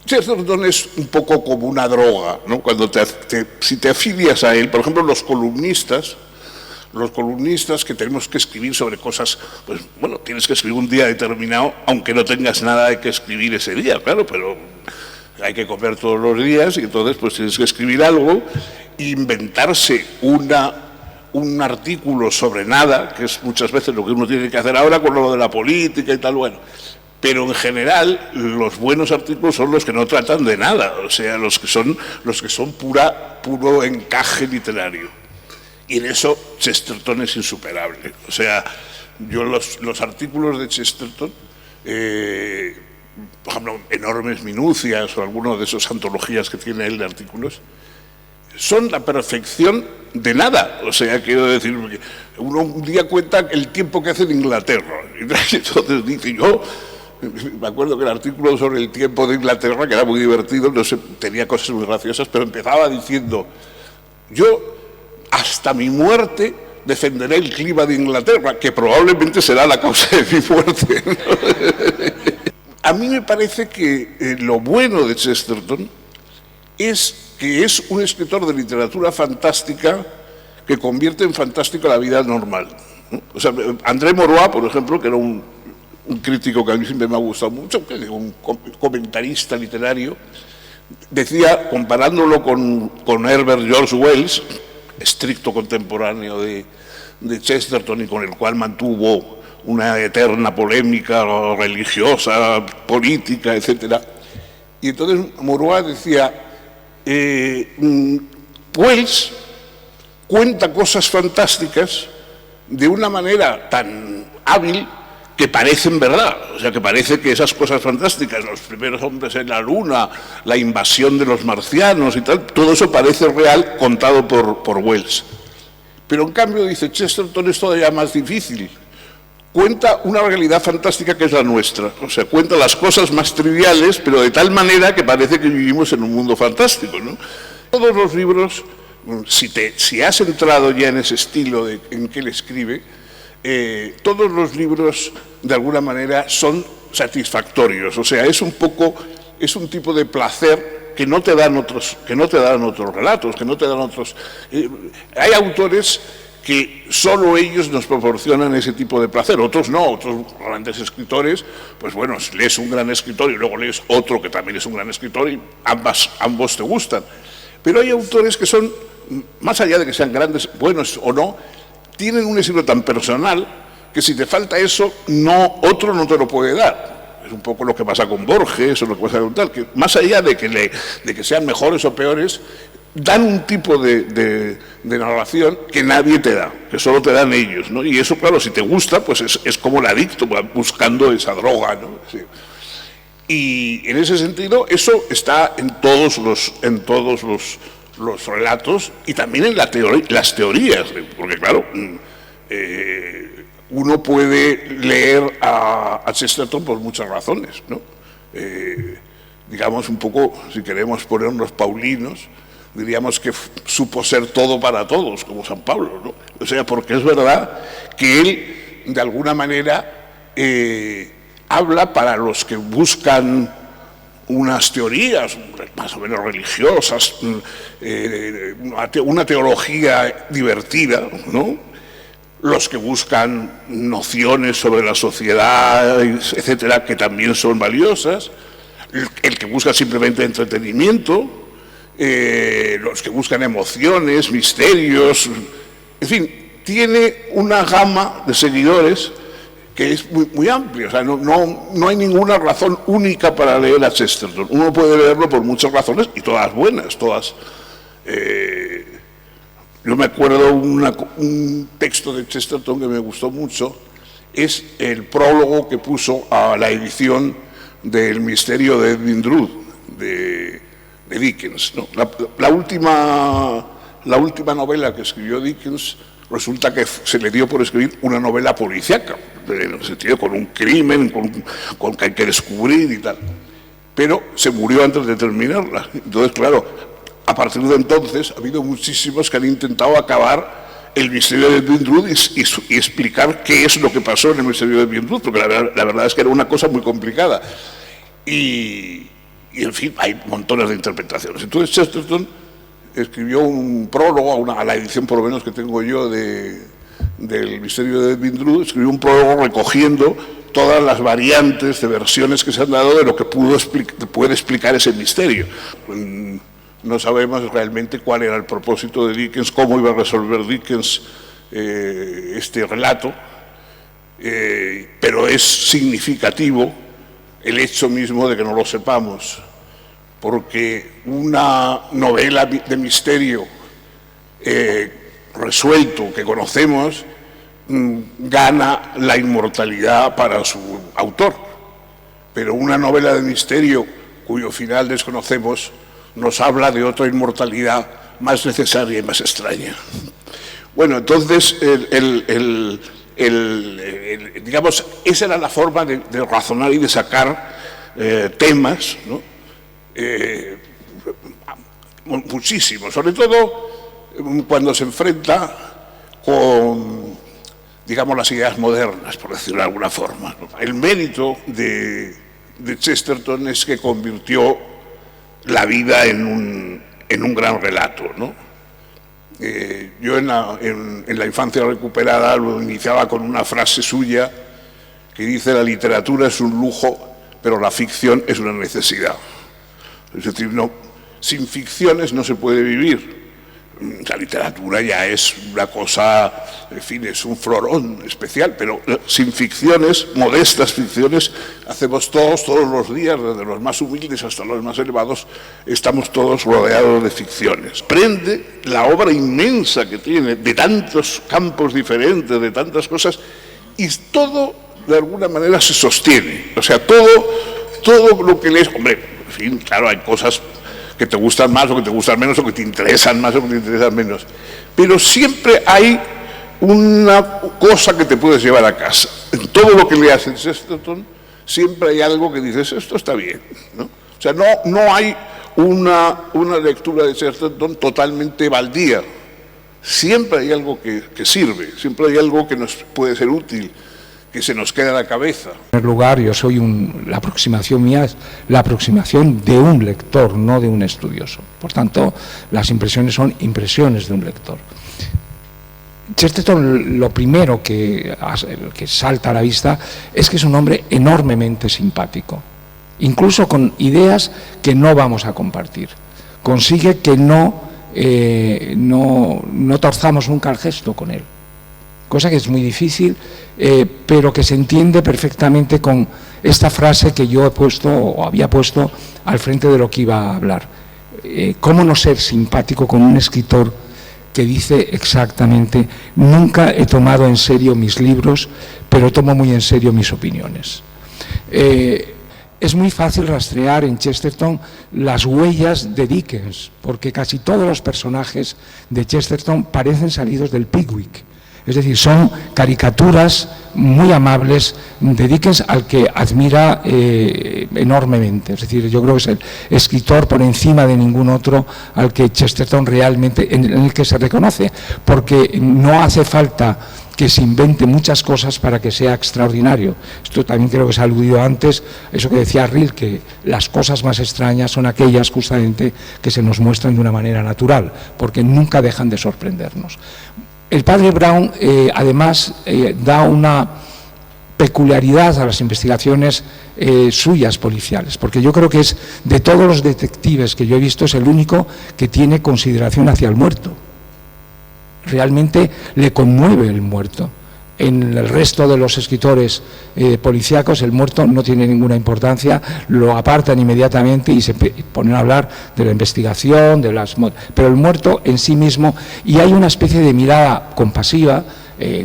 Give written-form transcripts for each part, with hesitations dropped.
Chesterton es un poco como una droga, ¿no? Cuando si te afilias a él, por ejemplo, los columnistas que tenemos que escribir sobre cosas, pues bueno, tienes que escribir un día determinado, aunque no tengas nada de que escribir ese día, claro, pero hay que comer todos los días y entonces pues tienes que escribir algo, inventarse un artículo sobre nada, que es muchas veces lo que uno tiene que hacer ahora con lo de la política y tal, bueno. Pero en general los buenos artículos son los que no tratan de nada, o sea, los que son puro encaje literario. Y en eso Chesterton es insuperable. O sea, yo los artículos de Chesterton, por ejemplo, Enormes Minucias o alguno de esas antologías que tiene él de artículos, son la perfección de nada. O sea, quiero decir, uno un día cuenta el tiempo que hace en Inglaterra. Y entonces dice, yo me acuerdo que el artículo sobre el tiempo de Inglaterra, que era muy divertido, no sé, tenía cosas muy graciosas, pero empezaba diciendo, yo hasta mi muerte defenderé el clima de Inglaterra, que probablemente será la causa de mi muerte. A mí me parece que lo bueno de Chesterton es que es un escritor de literatura fantástica que convierte en fantástico la vida normal. O sea, André Maurois, por ejemplo, que era un crítico que a mí siempre me ha gustado mucho, un comentarista literario, decía, comparándolo con Herbert George Wells, estricto contemporáneo de Chesterton y con el cual mantuvo una eterna polémica religiosa, política, etc. Y entonces Maurois decía, Wells cuenta cosas fantásticas de una manera tan hábil que parecen verdad, o sea, que parece que esas cosas fantásticas, los primeros hombres en la luna, la invasión de los marcianos y tal, todo eso parece real contado por Wells. Pero en cambio, dice Chesterton, es todavía más difícil. Cuenta una realidad fantástica que es la nuestra, o sea, cuenta las cosas más triviales, pero de tal manera que parece que vivimos en un mundo fantástico, ¿no? Todos los libros, si has entrado ya en ese estilo en que él escribe, todos los libros de alguna manera son satisfactorios, o sea, es un tipo de placer que no te dan otros relatos, que no te dan otros. Hay autores que solo ellos nos proporcionan ese tipo de placer, otros no, otros grandes escritores, pues bueno, lees un gran escritor y luego lees otro que también es un gran escritor y ambos te gustan. Pero hay autores que son, más allá de que sean grandes, buenos o no, tienen un estilo tan personal que si te falta eso, otro no te lo puede dar. Es un poco lo que pasa con Borges o lo que pasa con tal, que más allá de que sean mejores o peores, dan un tipo de narración que nadie te da, que solo te dan ellos, ¿no? Y eso, claro, si te gusta, pues es como el adicto buscando esa droga, ¿no? Sí. Y en ese sentido, eso está en todos los relatos y también en las teorías, porque claro, uno puede leer a Chesterton por muchas razones, ¿no? Digamos un poco, si queremos ponernos paulinos, diríamos que supo ser todo para todos, como San Pablo, ¿no? O sea, porque es verdad que él, de alguna manera, habla para los que buscan unas teorías más o menos religiosas, una teología divertida, ¿no? Los que buscan nociones sobre la sociedad, etcétera, que también son valiosas, el que busca simplemente entretenimiento, los que buscan emociones, misterios, en fin, tiene una gama de seguidores que es muy amplia, o sea, no hay ninguna razón única para leer a Chesterton. Uno puede leerlo por muchas razones y todas buenas, todas. Yo me acuerdo un texto de Chesterton que me gustó mucho, es el prólogo que puso a la edición del Misterio de Edwin Drood, de Dickens, ¿no? La última novela que escribió Dickens resulta que se le dio por escribir una novela policíaca, en el sentido con un crimen, con que hay que descubrir y tal. Pero se murió antes de terminarla. Entonces, claro, a partir de entonces ha habido muchísimos que han intentado acabar el misterio de Edwin Drood y explicar qué es lo que pasó en el misterio de Edwin Drood, porque la verdad es que era una cosa muy complicada. Y Y en fin, hay montones de interpretaciones. Entonces Chesterton escribió un prólogo a la edición, por lo menos que tengo yo, del Misterio de Edwin Drood, escribió un prólogo recogiendo todas las variantes de versiones que se han dado de lo que puede explicar ese misterio. No sabemos realmente cuál era el propósito de Dickens, cómo iba a resolver Dickens este relato, pero es significativo el hecho mismo de que no lo sepamos, porque una novela de misterio resuelto que conocemos gana la inmortalidad para su autor, pero una novela de misterio cuyo final desconocemos nos habla de otra inmortalidad más necesaria y más extraña. Bueno, entonces, digamos, esa era la forma de razonar y de sacar temas, ¿no? Muchísimo, sobre todo cuando se enfrenta con, digamos, las ideas modernas, por decirlo de alguna forma, ¿no? El mérito de Chesterton es que convirtió la vida en un gran relato, ¿no? Yo en la infancia recuperada lo iniciaba con una frase suya que dice: la literatura es un lujo, pero la ficción es una necesidad. Es decir, sin ficciones no se puede vivir. La literatura ya es una cosa, en fin, es un florón especial, pero sin ficciones, modestas ficciones, hacemos todos los días, desde los más humildes hasta los más elevados, estamos todos rodeados de ficciones. Prende la obra inmensa que tiene, de tantos campos diferentes, de tantas cosas, y todo, de alguna manera, se sostiene. O sea, todo lo que lees, hombre, en fin, claro, hay cosas que te gustan más o que te gustan menos, o que te interesan más o que te interesan menos. Pero siempre hay una cosa que te puedes llevar a casa. En todo lo que leas en Chesterton, siempre hay algo que dices, esto está bien, ¿no? O sea, no hay una lectura de Chesterton totalmente baldía. Siempre hay algo que sirve, siempre hay algo que nos puede ser útil, que se nos queda en la cabeza. En primer lugar, la aproximación mía es la aproximación de un lector, no de un estudioso. Por tanto, las impresiones son impresiones de un lector. Chesterton, lo primero que salta a la vista es que es un hombre enormemente simpático, incluso con ideas que no vamos a compartir. Consigue que no torzamos nunca el gesto con él, cosa que es muy difícil, pero que se entiende perfectamente con esta frase que yo he puesto o había puesto al frente de lo que iba a hablar. ¿Cómo no ser simpático con un escritor que dice exactamente: nunca he tomado en serio mis libros, pero tomo muy en serio mis opiniones? Es muy fácil rastrear en Chesterton las huellas de Dickens, porque casi todos los personajes de Chesterton parecen salidos del Pickwick. Es decir, son caricaturas muy amables de Dickens, al que admira enormemente. Es decir, yo creo que es el escritor por encima de ningún otro al que Chesterton realmente, en el que se reconoce, porque no hace falta que se invente muchas cosas para que sea extraordinario. Esto también creo que se ha aludido antes, eso que decía Rilke, que las cosas más extrañas son aquellas justamente que se nos muestran de una manera natural, porque nunca dejan de sorprendernos. El padre Brown, además, da una peculiaridad a las investigaciones suyas policiales, porque yo creo que es, de todos los detectives que yo he visto, es el único que tiene consideración hacia el muerto. Realmente le conmueve el muerto. En el resto de los escritores policíacos el muerto no tiene ninguna importancia, lo apartan inmediatamente y se ponen a hablar de la investigación, pero el muerto en sí mismo, y hay una especie de mirada compasiva,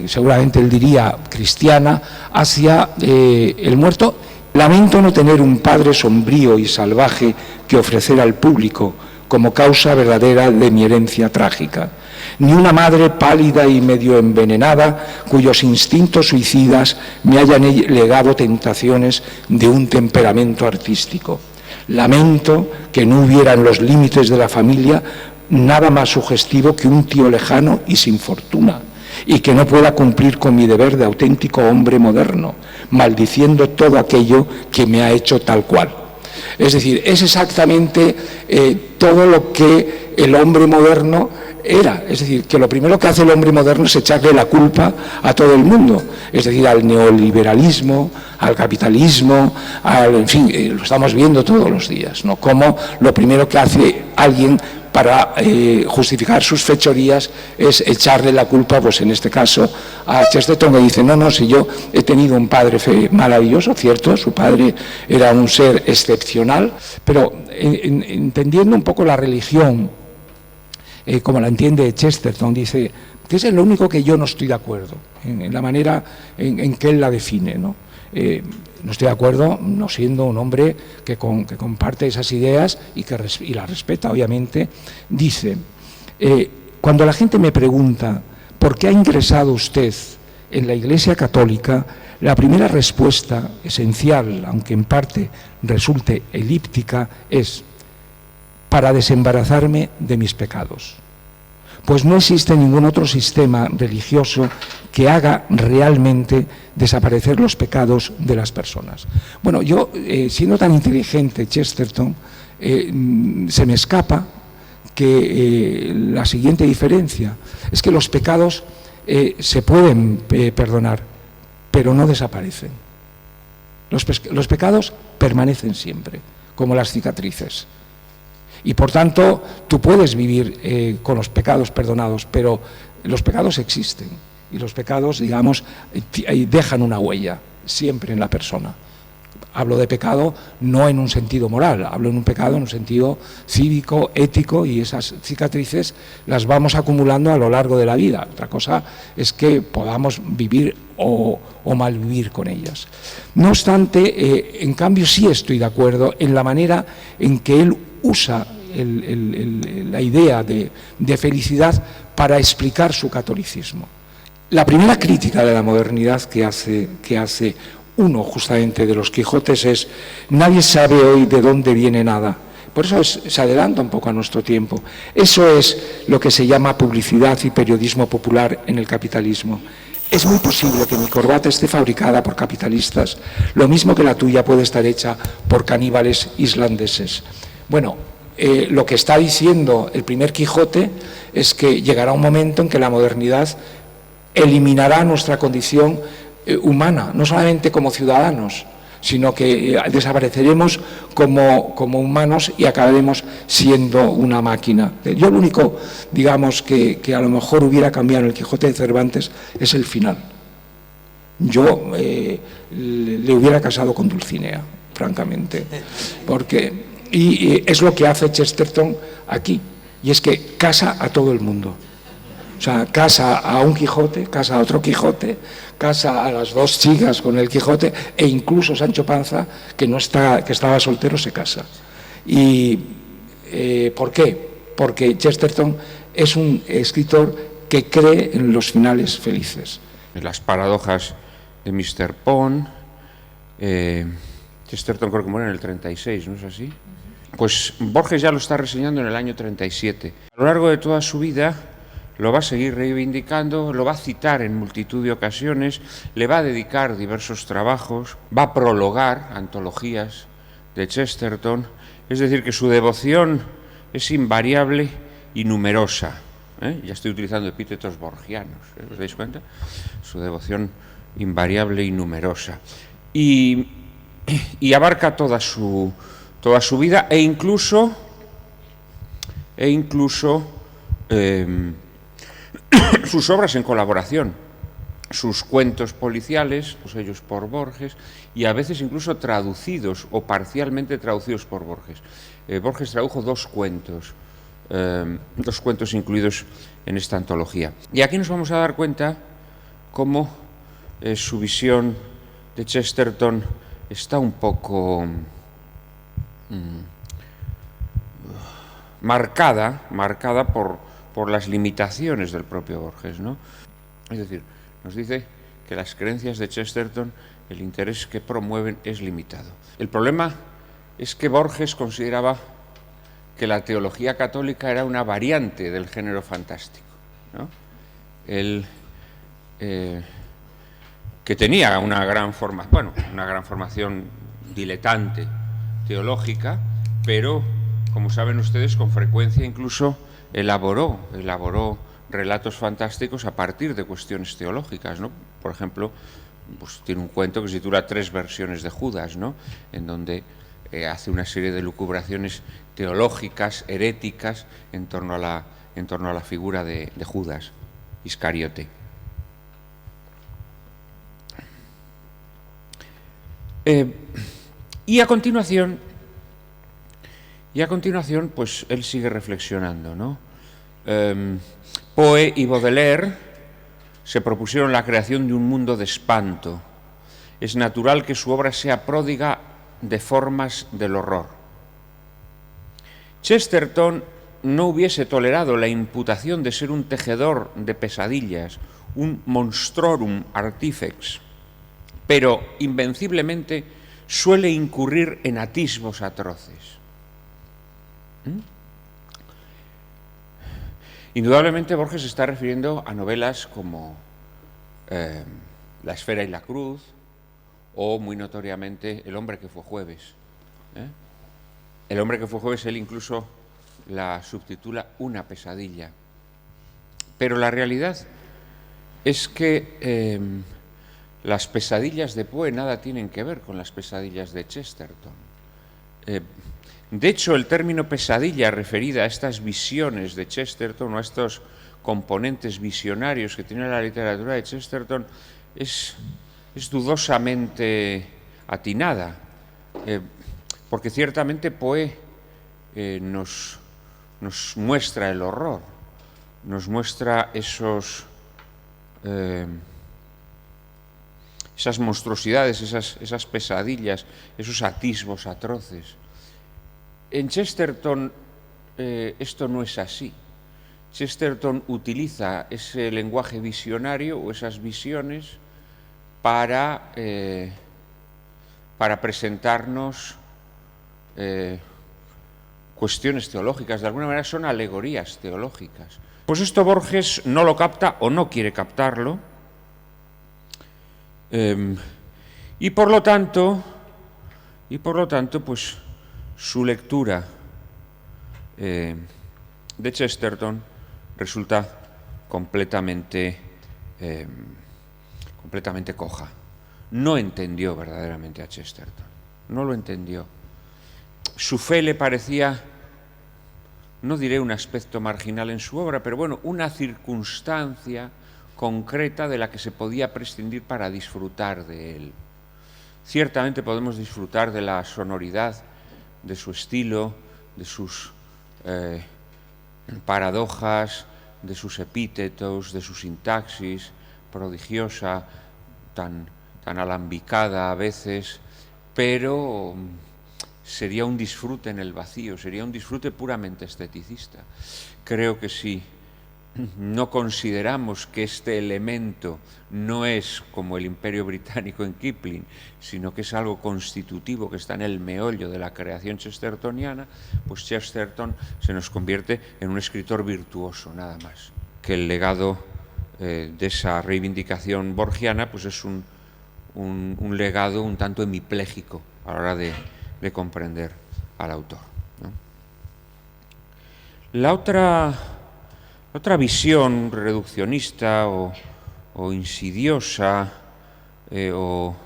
seguramente él diría cristiana, hacia el muerto. Lamento no tener un padre sombrío y salvaje que ofrecer al público como causa verdadera de mi herencia trágica, ni una madre pálida y medio envenenada cuyos instintos suicidas me hayan legado tentaciones de un temperamento artístico. Lamento que no hubiera en los límites de la familia nada más sugestivo que un tío lejano y sin fortuna, y que no pueda cumplir con mi deber de auténtico hombre moderno, maldiciendo todo aquello que me ha hecho tal cual. Es decir, es exactamente todo lo que el hombre moderno era. Es decir, que lo primero que hace el hombre moderno es echarle la culpa a todo el mundo, es decir, al neoliberalismo, al capitalismo, en fin, lo estamos viendo todos los días, ¿no? Como lo primero que hace alguien para justificar sus fechorías es echarle la culpa, pues en este caso, a Chesterton, que dice, no, si yo he tenido un padre maravilloso, cierto, su padre era un ser excepcional, pero entendiendo un poco la religión, como la entiende Chesterton, dice que es lo único que yo no estoy de acuerdo, en la manera en que él la define, ¿no? No estoy de acuerdo, no siendo un hombre que comparte esas ideas y las respeta, obviamente. Dice, cuando la gente me pregunta ¿por qué ha ingresado usted en la Iglesia Católica? La primera respuesta esencial, aunque en parte resulte elíptica, es para desembarazarme de mis pecados. Pues no existe ningún otro sistema religioso que haga realmente desaparecer los pecados de las personas. Bueno, yo, siendo tan inteligente, Chesterton, se me escapa que la siguiente diferencia es que los pecados se pueden perdonar, pero no desaparecen. Los pecados permanecen siempre, como las cicatrices. Y por tanto, tú puedes vivir con los pecados perdonados, pero los pecados existen y los pecados, digamos, dejan una huella siempre en la persona. Hablo de pecado no en un sentido moral, hablo en un pecado en un sentido cívico, ético, y esas cicatrices las vamos acumulando a lo largo de la vida. Otra cosa es que podamos vivir o malvivir con ellas. No obstante, en cambio sí estoy de acuerdo en la manera en que él usa la idea de felicidad para explicar su catolicismo. La primera crítica de la modernidad que hace uno justamente de los Quijotes es: nadie sabe hoy de dónde viene nada. Por eso se adelanta un poco a nuestro tiempo. Eso es lo que se llama publicidad y periodismo popular en el capitalismo. Es muy posible que mi corbata esté fabricada por capitalistas, lo mismo que la tuya puede estar hecha por caníbales islandeses. Bueno, lo que está diciendo el primer Quijote es que llegará un momento en que la modernidad eliminará nuestra condición humana, no solamente como ciudadanos, sino que desapareceremos como humanos y acabaremos siendo una máquina. Yo lo único, digamos, que a lo mejor hubiera cambiado en el Quijote de Cervantes es el final. Yo le hubiera casado con Dulcinea, francamente, porque... Y es lo que hace Chesterton aquí, y es que casa a todo el mundo. O sea, casa a un Quijote, casa a otro Quijote, casa a las dos chicas con el Quijote, e incluso Sancho Panza, que estaba soltero, se casa. ¿Y por qué? Porque Chesterton es un escritor que cree en los finales felices. Las paradojas de Mr. Pond, Chesterton creo que muere en el 36, ¿no es así? Pues Borges ya lo está reseñando en el año 37. A lo largo de toda su vida lo va a seguir reivindicando, lo va a citar en multitud de ocasiones, le va a dedicar diversos trabajos, va a prologar antologías de Chesterton, es decir, que su devoción es invariable y numerosa. Ya estoy utilizando epítetos borgianos, ¿os dais cuenta? Su devoción invariable y numerosa. Y abarca toda su vida e incluso sus obras en colaboración, sus cuentos policiales, pues ellos por Borges, y a veces incluso traducidos o parcialmente traducidos por Borges. Borges tradujo dos cuentos incluidos en esta antología. Y aquí nos vamos a dar cuenta cómo su visión de Chesterton está un poco marcada por las limitaciones del propio Borges, ¿no? Es decir, nos dice que las creencias de Chesterton, el interés que promueven es limitado. El problema es que Borges consideraba que la teología católica era una variante del género fantástico, ¿no? Él, que tenía una gran formación diletante teológica, pero, como saben ustedes, con frecuencia incluso elaboró relatos fantásticos a partir de cuestiones teológicas, ¿no? Por ejemplo, pues tiene un cuento que se titula Tres versiones de Judas, ¿no? En donde hace una serie de lucubraciones teológicas, heréticas, en torno a la figura de Judas Iscariote. Y a continuación, pues él sigue reflexionando, ¿no? Poe y Baudelaire se propusieron la creación de un mundo de espanto. Es natural que su obra sea pródiga de formas del horror. Chesterton no hubiese tolerado la imputación de ser un tejedor de pesadillas, un monstrorum artifex, pero invenciblemente suele incurrir en atisbos atroces. Indudablemente Borges se está refiriendo a novelas como La esfera y la cruz, o muy notoriamente El hombre que fue jueves. El hombre que fue jueves, él incluso la subtitula Una pesadilla. Pero la realidad es que las pesadillas de Poe nada tienen que ver con las pesadillas de Chesterton. De hecho, el término pesadilla referida a estas visiones de Chesterton o a estos componentes visionarios que tiene la literatura de Chesterton es dudosamente atinada, porque ciertamente Poe nos muestra el horror, nos muestra esas monstruosidades, esas pesadillas, esos atisbos atroces. En Chesterton esto no es así. Chesterton utiliza ese lenguaje visionario o esas visiones para presentarnos cuestiones teológicas. De alguna manera son alegorías teológicas. Pues esto Borges no lo capta o no quiere captarlo, y por lo tanto, pues su lectura de Chesterton resulta completamente coja. No entendió verdaderamente a Chesterton, no lo entendió. Su fe le parecía, no diré un aspecto marginal en su obra, pero bueno, una circunstancia concreta de la que se podía prescindir para disfrutar de él. Ciertamente podemos disfrutar de la sonoridad de su estilo, de sus paradojas, de sus epítetos, de su sintaxis prodigiosa, tan alambicada a veces, pero sería un disfrute en el vacío, sería un disfrute puramente esteticista. Creo que si no consideramos que este elemento no es como el Imperio Británico en Kipling, sino que es algo constitutivo que está en el meollo de la creación chestertoniana, pues Chesterton se nos convierte en un escritor virtuoso, nada más. Que el legado de esa reivindicación borgiana pues es un legado un tanto hemipléjico a la hora de comprender al autor, ¿no? La otra visión reduccionista o insidiosa o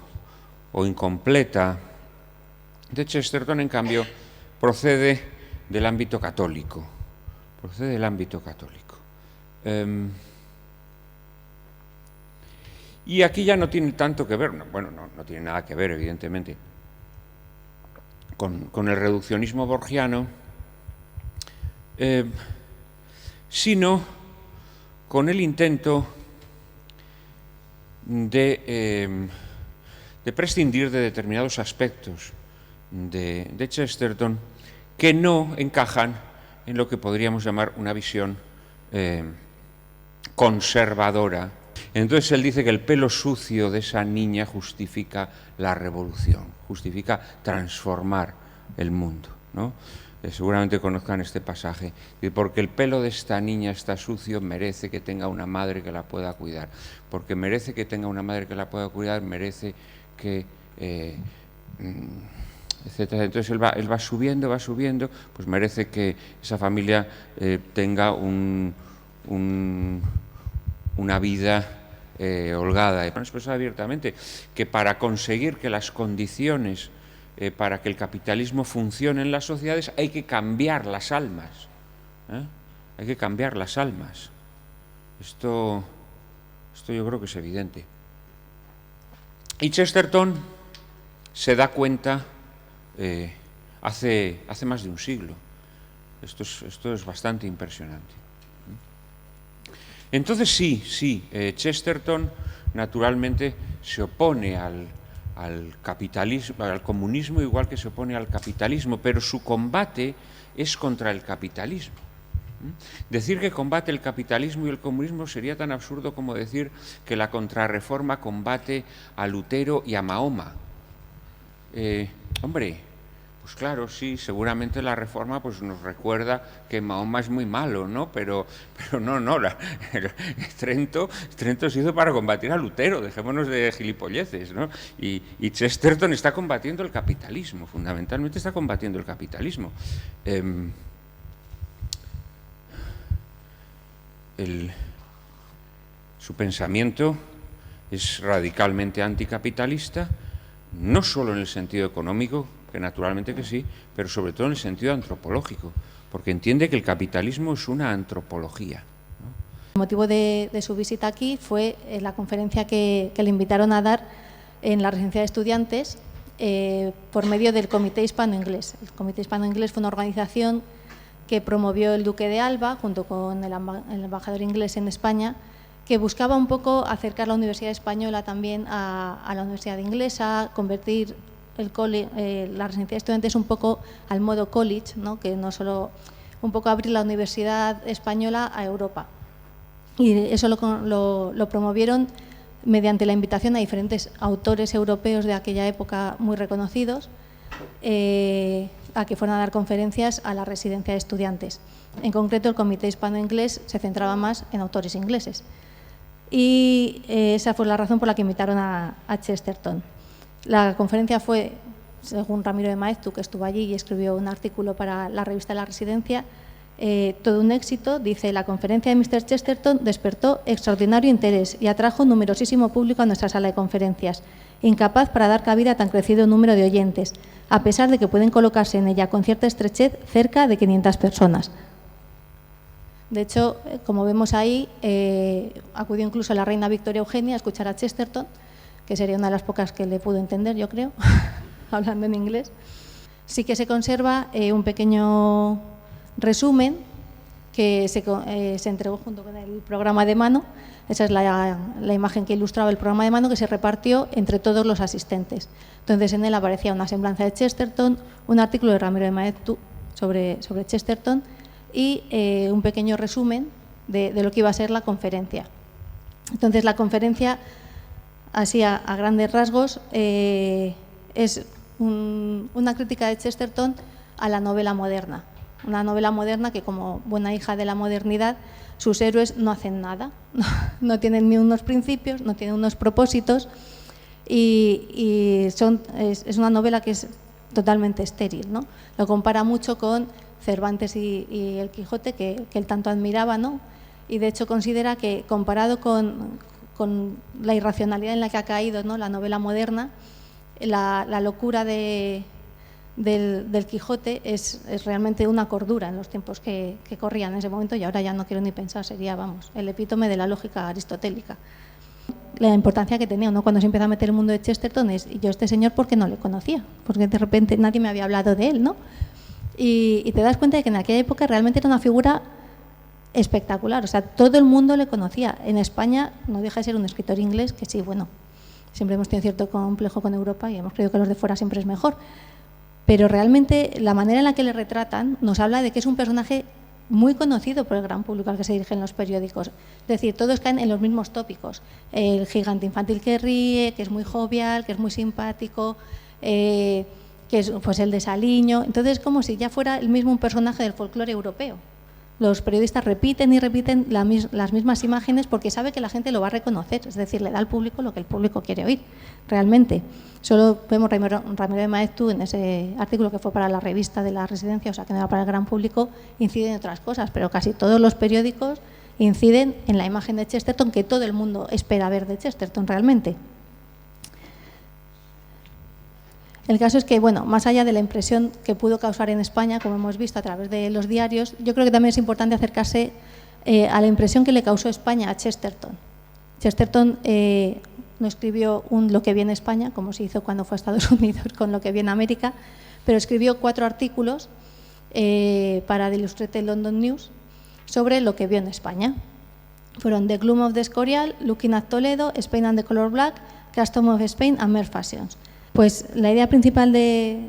incompleta de Chesterton, en cambio, procede del ámbito católico. Y aquí ya no tiene tanto que ver, no tiene nada que ver, evidentemente, con el reduccionismo borgiano, sino con el intento de prescindir de determinados aspectos de Chesterton que no encajan en lo que podríamos llamar una visión conservadora. Entonces él dice que el pelo sucio de esa niña justifica la revolución, justifica transformar el mundo, ¿no? Seguramente conozcan este pasaje, y porque el pelo de esta niña está sucio, merece que tenga una madre que la pueda cuidar, porque merece que tenga una madre que la pueda cuidar, merece que etcétera. Entonces él va subiendo, pues merece que esa familia tenga una vida holgada. He expresado abiertamente que para conseguir que las condiciones para que el capitalismo funcione en las sociedades hay que cambiar las almas. Hay que cambiar las almas. Esto yo creo que es evidente. Y Chesterton se da cuenta hace más de un siglo. Esto es bastante impresionante. Entonces sí, Chesterton naturalmente se opone al capitalismo, al comunismo, igual que se opone al capitalismo, pero su combate es contra el capitalismo. Decir que combate el capitalismo y el comunismo sería tan absurdo como decir que la Contrarreforma combate a Lutero y a Mahoma. Hombre, pues claro, sí, seguramente la Reforma pues nos recuerda que Mahoma es muy malo, ¿no? Pero no, Trento se hizo para combatir a Lutero, dejémonos de gilipolleces, ¿no? Y Chesterton está combatiendo el capitalismo, fundamentalmente está combatiendo el capitalismo. Su pensamiento es radicalmente anticapitalista, no solo en el sentido económico, que naturalmente que sí, pero sobre todo en el sentido antropológico, porque entiende que el capitalismo es una antropología, ¿no? El motivo de su visita aquí fue la conferencia que le invitaron a dar en la residencia de estudiantes por medio del Comité Hispano-Inglés. El Comité Hispano-Inglés fue una organización que promovió el Duque de Alba junto con el embajador inglés en España, que buscaba un poco acercar la Universidad Española también a la Universidad Inglesa, convertir la residencia de estudiantes un poco al modo college, ¿no? Que no solo un poco abrir la Universidad Española a Europa. Y eso lo promovieron mediante la invitación a diferentes autores europeos de aquella época muy reconocidos a que fueran a dar conferencias a la residencia de estudiantes. En concreto, el Comité Hispano-Inglés se centraba más en autores ingleses. Y esa fue la razón por la que invitaron a Chesterton. La conferencia fue, según Ramiro de Maeztu, que estuvo allí y escribió un artículo para la revista La Residencia, todo un éxito. Dice: la conferencia de Mr. Chesterton despertó extraordinario interés y atrajo numerosísimo público a nuestra sala de conferencias, incapaz para dar cabida a tan crecido número de oyentes, a pesar de que pueden colocarse en ella con cierta estrechez cerca de 500 personas. De hecho, como vemos ahí, acudió incluso la reina Victoria Eugenia a escuchar a Chesterton, que sería una de las pocas que le pudo entender, yo creo, hablando en inglés. Sí que se conserva un pequeño resumen que se entregó junto con el programa de mano. Esa es la imagen que ilustraba el programa de mano, que se repartió entre todos los asistentes. Entonces, en él aparecía una semblanza de Chesterton, un artículo de Ramiro de Maeztu sobre Chesterton y un pequeño resumen de lo que iba a ser la conferencia. Entonces, la conferencia, así a grandes rasgos, es una crítica de Chesterton a la novela moderna. Una novela moderna que, como buena hija de la modernidad, sus héroes no hacen nada, no tienen ni unos principios, no tienen unos propósitos y es una novela que es totalmente estéril, ¿no? Lo compara mucho con Cervantes y el Quijote, que él tanto admiraba, ¿no? Y de hecho considera que, comparado con la irracionalidad en la que ha caído, ¿no?, la novela moderna, la locura del Quijote es realmente una cordura en los tiempos que corrían en ese momento, y ahora ya no quiero ni pensar, sería, vamos, el epítome de la lógica aristotélica. La importancia que tenía, ¿no?, cuando se empieza a meter el mundo de Chesterton es: y yo este señor, ¿por qué no le conocía? Porque de repente nadie me había hablado de él, ¿no? Y te das cuenta de que en aquella época realmente era una figura espectacular, o sea, todo el mundo le conocía. En España no deja de ser un escritor inglés que sí, bueno, siempre hemos tenido cierto complejo con Europa y hemos creído que los de fuera siempre es mejor, pero realmente la manera en la que le retratan nos habla de que es un personaje muy conocido por el gran público al que se dirigen los periódicos. Es decir, todos caen en los mismos tópicos: el gigante infantil que ríe, que es muy jovial, que es muy simpático, que es pues el desaliño. Entonces, como si ya fuera el mismo un personaje del folclore europeo. Los periodistas repiten y repiten las mismas imágenes porque sabe que la gente lo va a reconocer, es decir, le da al público lo que el público quiere oír, realmente. Solo vemos Ramiro de Maeztu en ese artículo que fue para la revista de la Residencia, o sea, que no era para el gran público, incide en otras cosas, pero casi todos los periódicos inciden en la imagen de Chesterton que todo el mundo espera ver de Chesterton realmente. El caso es que, bueno, más allá de la impresión que pudo causar en España, como hemos visto a través de los diarios, yo creo que también es importante acercarse a la impresión que le causó España a Chesterton. Chesterton no escribió Lo que vi en España, como se hizo cuando fue a Estados Unidos con Lo que vi en América, pero escribió 4 artículos para The Illustrated London News sobre lo que vio en España. Fueron The Gloom of the Escorial, Looking at Toledo, Spain and the Color Black, Custom of Spain and Mere Fashions. Pues la idea principal de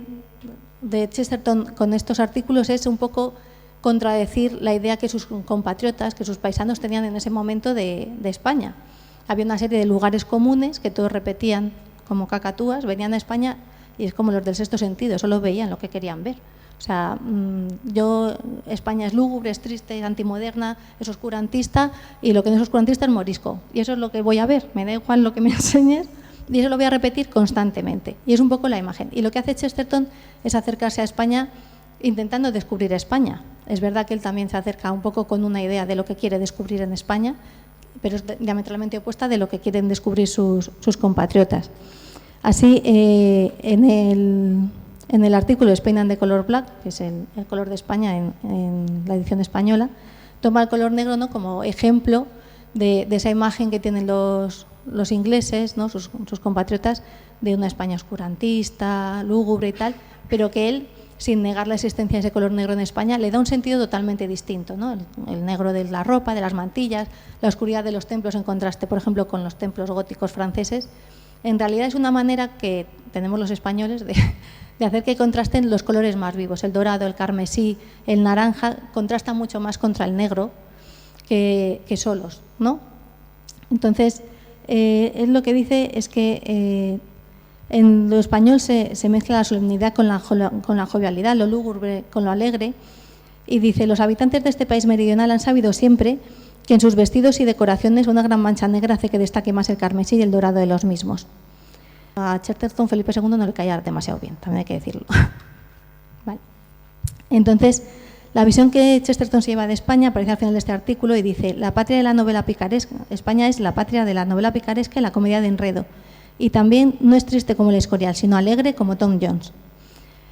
Chesterton con estos artículos es un poco contradecir la idea que sus compatriotas, que sus paisanos tenían en ese momento de España. Había una serie de lugares comunes que todos repetían como cacatúas, venían a España y es como los del sexto sentido, solo veían lo que querían ver. O sea, España es lúgubre, es triste, es antimoderna, es oscurantista y lo que no es oscurantista es morisco. Y eso es lo que voy a ver, me da igual lo que me enseñes. Y eso lo voy a repetir constantemente. Y es un poco la imagen. Y lo que hace Chesterton es acercarse a España intentando descubrir España. Es verdad que él también se acerca un poco con una idea de lo que quiere descubrir en España, pero es diametralmente opuesta de lo que quieren descubrir sus compatriotas. Así, en el artículo Spain and the Color Black, que es el color de España en la edición española, toma el color negro, ¿no?, como ejemplo de esa imagen que tienen los ingleses, ¿no?, sus compatriotas, de una España oscurantista, lúgubre y tal, pero que él, sin negar la existencia de ese color negro en España, le da un sentido totalmente distinto, ¿no? El negro de la ropa, de las mantillas, la oscuridad de los templos en contraste, por ejemplo, con los templos góticos franceses. En realidad es una manera que tenemos los españoles de hacer que contrasten los colores más vivos. El dorado, el carmesí, el naranja contrastan mucho más contra el negro que solos, ¿no? Entonces, él lo que dice es que en lo español se mezcla la solemnidad con la jovialidad, lo lúgubre con lo alegre, y dice: los habitantes de este país meridional han sabido siempre que en sus vestidos y decoraciones una gran mancha negra hace que destaque más el carmesí y el dorado de los mismos. A Chesterton Felipe II no le caía demasiado bien, también hay que decirlo. Vale. Entonces, la visión que Chesterton se lleva de España aparece al final de este artículo y dice: la patria de la novela picaresca, España es la patria de la novela picaresca y la comedia de enredo, y también no es triste como el Escorial, sino alegre como Tom Jones.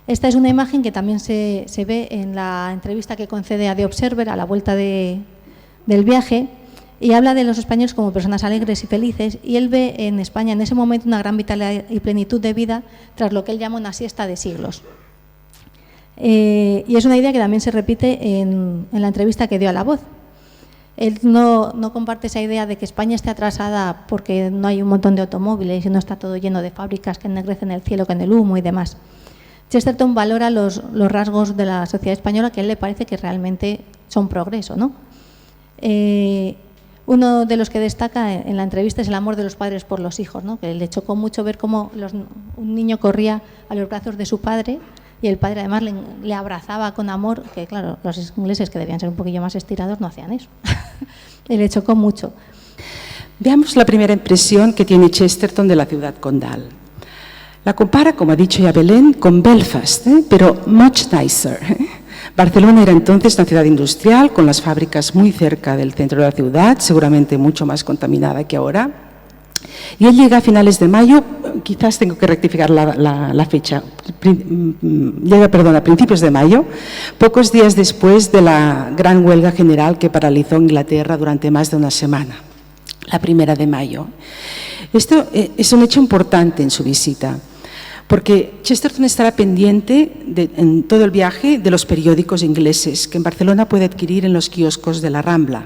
Esta es una imagen que también se ve en la entrevista que concede a The Observer a la vuelta del viaje, y habla de los españoles como personas alegres y felices, y él ve en España en ese momento una gran vitalidad y plenitud de vida tras lo que él llama una siesta de siglos. Y es una idea que también se repite en la entrevista que dio a La Voz. Él no comparte esa idea de que España esté atrasada porque no hay un montón de automóviles y no está todo lleno de fábricas que ennegrecen el cielo con el humo y demás. Chesterton valora los rasgos de la sociedad española que a él le parece que realmente son progreso, ¿no? Uno de los que destaca en la entrevista es el amor de los padres por los hijos, ¿no? Que le chocó mucho ver cómo un niño corría a los brazos de su padre y el padre además le abrazaba con amor, que claro, los ingleses, que debían ser un poquillo más estirados, no hacían eso. Y le chocó mucho. Veamos la primera impresión que tiene Chesterton de la ciudad condal. La compara, como ha dicho ya Belén, con Belfast, pero much nicer. Barcelona era entonces una ciudad industrial con las fábricas muy cerca del centro de la ciudad, seguramente mucho más contaminada que ahora. Y él llega a finales de mayo, quizás tengo que rectificar la fecha, a principios de mayo, pocos días después de la gran huelga general que paralizó Inglaterra durante más de una semana, la 1 de mayo. Esto es un hecho importante en su visita, porque Chesterton estará pendiente en todo el viaje de los periódicos ingleses que en Barcelona puede adquirir en los kioscos de la Rambla.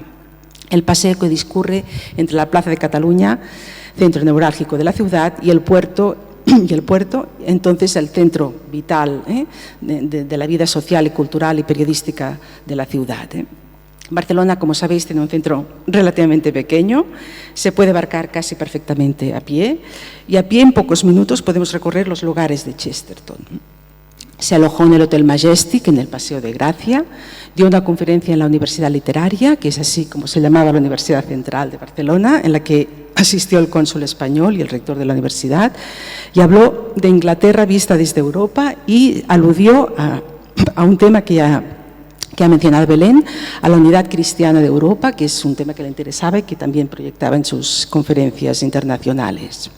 El paseo que discurre entre la Plaza de Cataluña, centro neurálgico de la ciudad, y el puerto, entonces el centro vital de la vida social y cultural y periodística de la ciudad. Barcelona, como sabéis, tiene un centro relativamente pequeño, se puede abarcar casi perfectamente a pie, y a pie en pocos minutos podemos recorrer los lugares de Chesterton. Se alojó en el Hotel Majestic, en el Paseo de Gracia, dio una conferencia en la Universidad Literaria, que es así como se llamaba la Universidad Central de Barcelona, en la que asistió el cónsul español y el rector de la universidad, y habló de Inglaterra vista desde Europa y aludió a un tema que ha mencionado Belén, a la unidad cristiana de Europa, que es un tema que le interesaba y que también proyectaba en sus conferencias internacionales.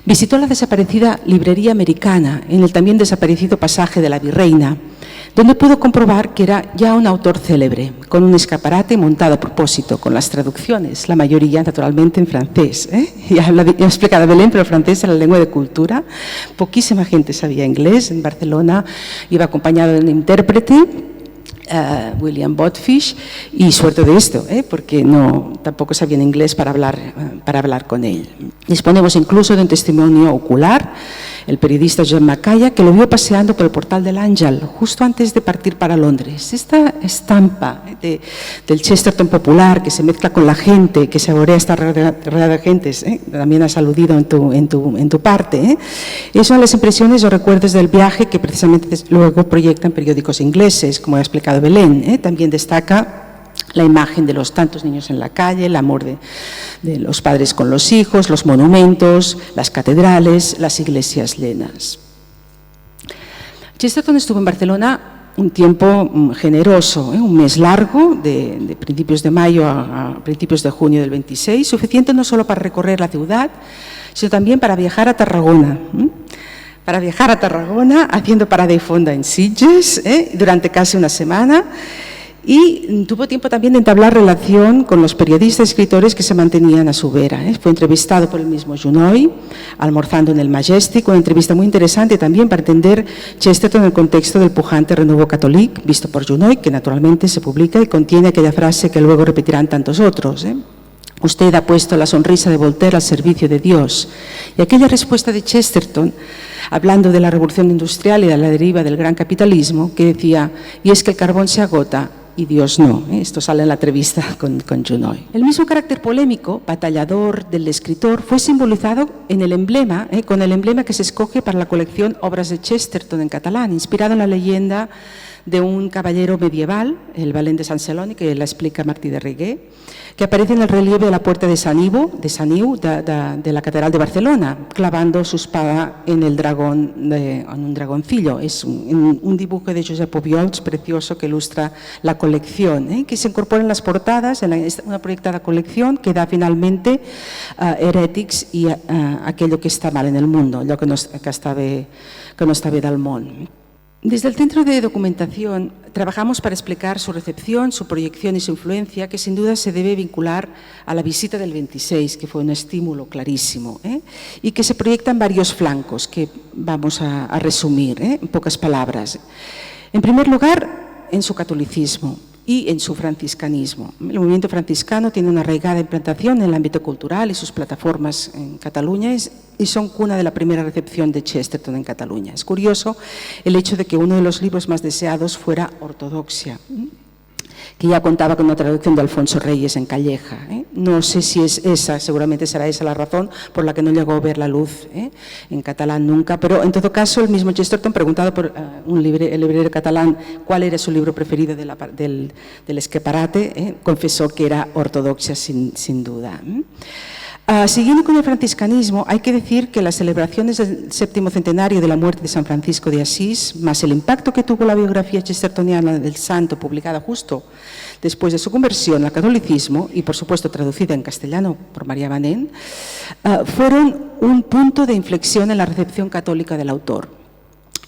Visitó la desaparecida Librería Americana, en el también desaparecido pasaje de la Virreina, donde pudo comprobar que era ya un autor célebre, con un escaparate montado a propósito, con las traducciones, la mayoría naturalmente en francés. Ya ha explicado Belén, pero el francés era la lengua de cultura. Poquísima gente sabía inglés. En Barcelona iba acompañado de un intérprete, William Botfish, y suerte de esto, porque tampoco sabían inglés para hablar con él. Disponemos incluso de un testimonio ocular, el periodista John Macaya, que lo vio paseando por el Portal del Àngel justo antes de partir para Londres. Esta estampa del Chesterton popular que se mezcla con la gente, que saborea esta rodeada de gentes, también has aludido en tu parte, son las impresiones o recuerdos del viaje que precisamente luego proyectan periódicos ingleses, como ha explicado Belén. También destaca la imagen de los tantos niños en la calle, el amor de los padres con los hijos, los monumentos, las catedrales, las iglesias llenas. Chesterton estuvo en Barcelona un tiempo generoso, un mes largo, de principios de mayo a principios de junio del 26, suficiente no solo para recorrer la ciudad, sino también para viajar a Tarragona. Haciendo parada y fonda en Sitges durante casi una semana, y tuvo tiempo también de entablar relación con los periodistas y escritores que se mantenían a su vera. Fue entrevistado por el mismo Junoi, almorzando en el Majestic, una entrevista muy interesante también para entender Chesterton en el contexto del pujante Renouveau Catholique, visto por Junoi, que naturalmente se publica y contiene aquella frase que luego repetirán tantos otros. Usted ha puesto la sonrisa de Voltaire al servicio de Dios. Y aquella respuesta de Chesterton, hablando de la revolución industrial y de la deriva del gran capitalismo, que decía, y es que el carbón se agota y Dios no. Esto sale en la entrevista con Junoi. El mismo carácter polémico, batallador del escritor, fue simbolizado en el emblema, con el emblema que se escoge para la colección Obras de Chesterton en catalán, inspirado en la leyenda de un caballero medieval, el Valent de Sant Celoni, que la explica Martí de Reguer, que aparece en el relieve de la puerta de Saniu, de la Catedral de Barcelona, clavando su espada en un dragoncillo. Es un dibujo de Josep Obiols precioso que ilustra la colección, que se incorpora en las portadas, en una proyectada colección que da finalmente Heretics y aquello que está mal en el mundo, allò que no està bé del món. Desde el Centro de Documentación trabajamos para explicar su recepción, su proyección y su influencia, que sin duda se debe vincular a la visita del 26, que fue un estímulo clarísimo, y que se proyecta en varios flancos que vamos a resumir en pocas palabras. En primer lugar, en su catolicismo y en su franciscanismo. El movimiento franciscano tiene una arraigada implantación en el ámbito cultural y sus plataformas en Cataluña y son cuna de la primera recepción de Chesterton en Cataluña. Es curioso el hecho de que uno de los libros más deseados fuera Ortodoxia, que ya contaba con una traducción de Alfonso Reyes en Calleja. No sé si es esa, seguramente será esa la razón por la que no llegó a ver la luz en catalán nunca, pero en todo caso el mismo Chesterton, preguntado por el librero catalán cuál era su libro preferido del escaparate, confesó que era Ortodoxia sin duda. Siguiendo con el franciscanismo, hay que decir que las celebraciones del 7º centenario de la muerte de San Francisco de Asís, más el impacto que tuvo la biografía chestertoniana del santo, publicada justo después de su conversión al catolicismo y, por supuesto, traducida en castellano por María Manén, fueron un punto de inflexión en la recepción católica del autor.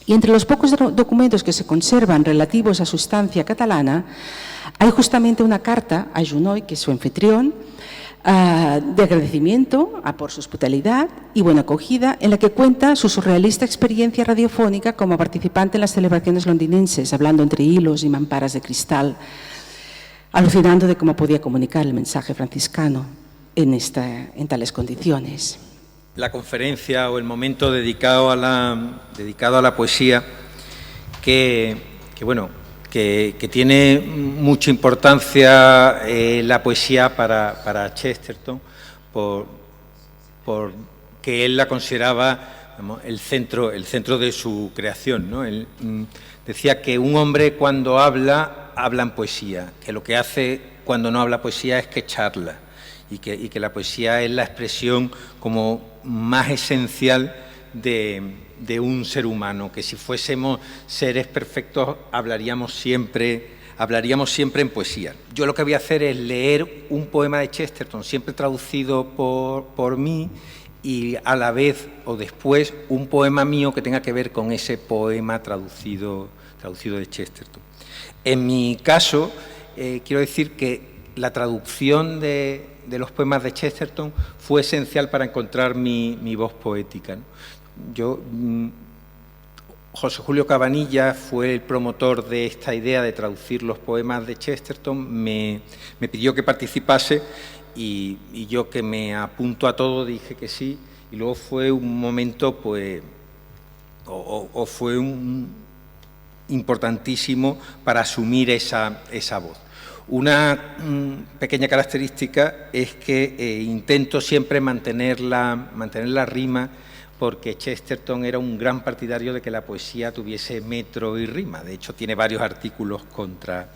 Y entre los pocos documentos que se conservan relativos a su estancia catalana, hay justamente una carta a Junoi, que es su anfitrión, de agradecimiento por su hospitalidad y buena acogida, en la que cuenta su surrealista experiencia radiofónica como participante en las celebraciones londinenses, hablando entre hilos y mamparas de cristal, alucinando de cómo podía comunicar el mensaje franciscano en tales condiciones. La conferencia o el momento dedicado a la poesía que tiene mucha importancia la poesía para Chesterton, porque él la consideraba, digamos, el centro de su creación, ¿no? Él decía que un hombre cuando habla hablan poesía, que lo que hace cuando no habla poesía es que charla, y que la poesía es la expresión como más esencial de un ser humano, que si fuésemos seres perfectos hablaríamos siempre en poesía. Yo lo que voy a hacer es leer un poema de Chesterton, siempre traducido por mí, y a la vez o después un poema mío que tenga que ver con ese poema traducido de Chesterton. En mi caso, quiero decir que la traducción de los poemas de Chesterton fue esencial para encontrar mi voz poética, ¿no? José Julio Cabanilla fue el promotor de esta idea de traducir los poemas de Chesterton, me pidió que participase y yo, que me apunto a todo, dije que sí, y luego fue un momento, pues, fue importantísimo para asumir esa voz. Una pequeña característica es que intento siempre mantener la rima, porque Chesterton era un gran partidario de que la poesía tuviese metro y rima. De hecho, tiene varios artículos contra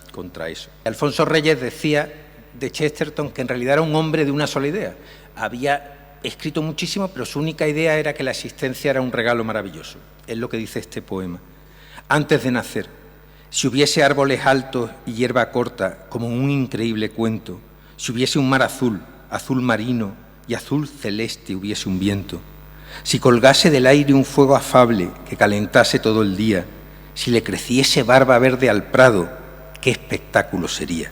eso. Alfonso Reyes decía de Chesterton que en realidad era un hombre de una sola idea. Había escrito muchísimo, pero su única idea era que la existencia era un regalo maravilloso. Es lo que dice este poema. Antes de nacer, si hubiese árboles altos y hierba corta, como un increíble cuento, si hubiese un mar azul, azul marino y azul celeste hubiese un viento, si colgase del aire un fuego afable que calentase todo el día, si le creciese barba verde al prado, qué espectáculo sería.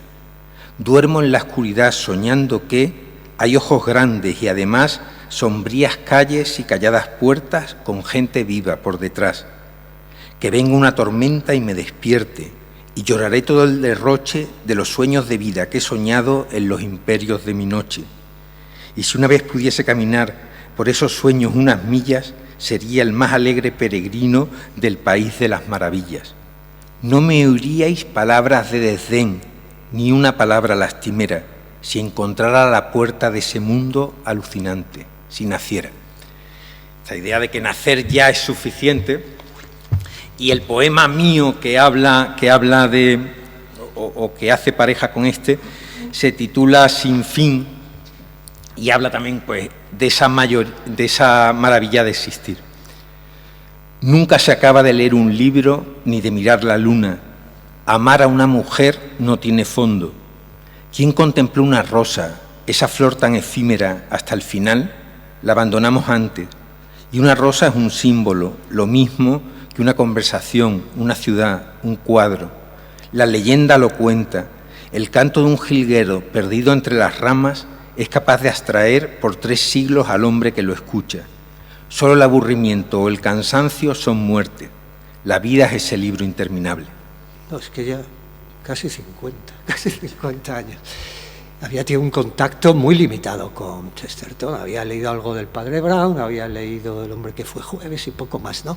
Duermo en la oscuridad soñando que hay ojos grandes y además sombrías calles y calladas puertas con gente viva por detrás. Que venga una tormenta y me despierte, y lloraré todo el derroche de los sueños de vida que he soñado en los imperios de mi noche. Y si una vez pudiese caminar por esos sueños unas millas, sería el más alegre peregrino del país de las maravillas. No me oiríais palabras de desdén, ni una palabra lastimera, si encontrara la puerta de ese mundo alucinante, si naciera. Esta idea de que nacer ya es suficiente. Y el poema mío que habla de, o que hace pareja con este, se titula Sin fin, y habla también, pues, de esa maravilla de existir. Nunca se acaba de leer un libro ni de mirar la luna. Amar a una mujer no tiene fondo. ¿Quién contempló una rosa, esa flor tan efímera, hasta el final? La abandonamos antes. Y una rosa es un símbolo, lo mismo que una conversación, una ciudad, un cuadro. La leyenda lo cuenta. El canto de un jilguero perdido entre las ramas es capaz de abstraer por 3 siglos al hombre que lo escucha. Solo el aburrimiento o el cansancio son muerte. La vida es ese libro interminable. No, es que ya casi 50 años. Había tenido un contacto muy limitado con Chesterton. Había leído algo del Padre Brown, había leído El hombre que fue jueves y poco más, ¿no?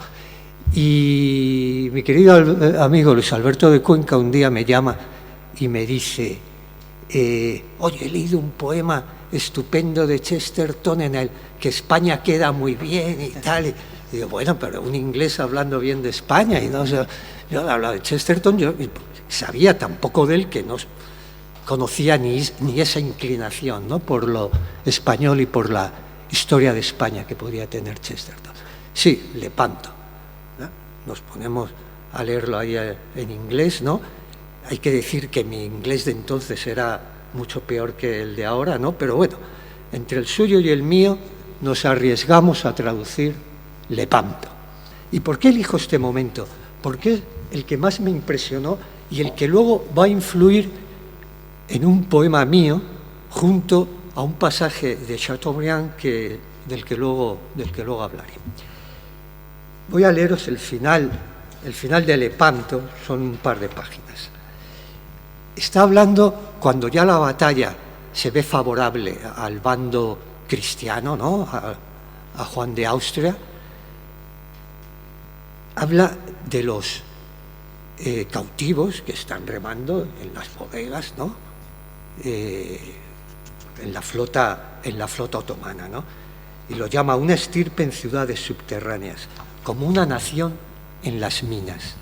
Y mi querido amigo Luis Alberto de Cuenca un día me llama y me dice: oye, he leído un poema estupendo de Chesterton en el que España queda muy bien y tal. Y digo, bueno, pero un inglés hablando bien de España. Y no, o sea, yo hablaba de Chesterton, yo sabía tampoco de él, que no conocía ni esa inclinación, ¿no?, por lo español y por la historia de España que podría tener Chesterton. Sí, Lepanto, ¿no? Nos ponemos a leerlo ahí en inglés, ¿no? Hay que decir que mi inglés de entonces era mucho peor que el de ahora, ¿no? Pero bueno, entre el suyo y el mío nos arriesgamos a traducir Lepanto. ¿Y por qué elijo este momento? Porque es el que más me impresionó y el que luego va a influir en un poema mío junto a un pasaje de Chateaubriand del que luego hablaré. Voy a leeros el final de Lepanto, son un par de páginas. Está hablando cuando ya la batalla se ve favorable al bando cristiano, ¿no?, a Juan de Austria. Habla de los cautivos que están remando en las bodegas, ¿no?, en la flota otomana, ¿no?, y lo llama una estirpe en ciudades subterráneas, como una nación en las minas.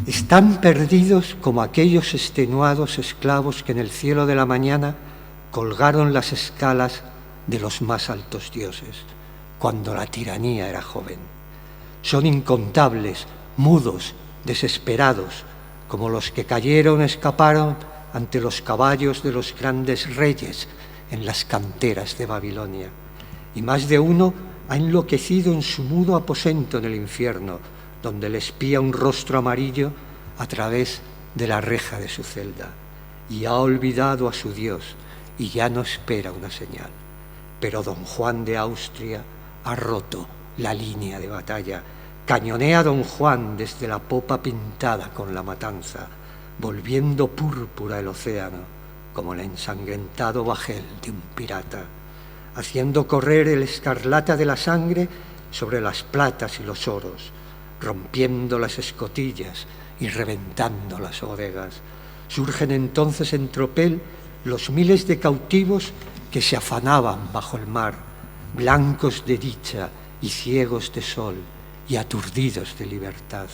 Están perdidos como aquellos extenuados esclavos que en el cielo de la mañana colgaron las escalas de los más altos dioses, cuando la tiranía era joven. Son incontables, mudos, desesperados, como los que cayeron, escaparon ante los caballos de los grandes reyes en las canteras de Babilonia. Y más de uno ha enloquecido en su mudo aposento en el infierno, donde le espía un rostro amarillo a través de la reja de su celda. Y ha olvidado a su Dios y ya no espera una señal. Pero don Juan de Austria ha roto la línea de batalla. Cañonea don Juan desde la popa pintada con la matanza, volviendo púrpura el océano, como el ensangrentado bajel de un pirata, haciendo correr el escarlata de la sangre sobre las platas y los oros, rompiendo las escotillas y reventando las bodegas. Surgen entonces en tropel los miles de cautivos que se afanaban bajo el mar, blancos de dicha y ciegos de sol y aturdidos de libertad.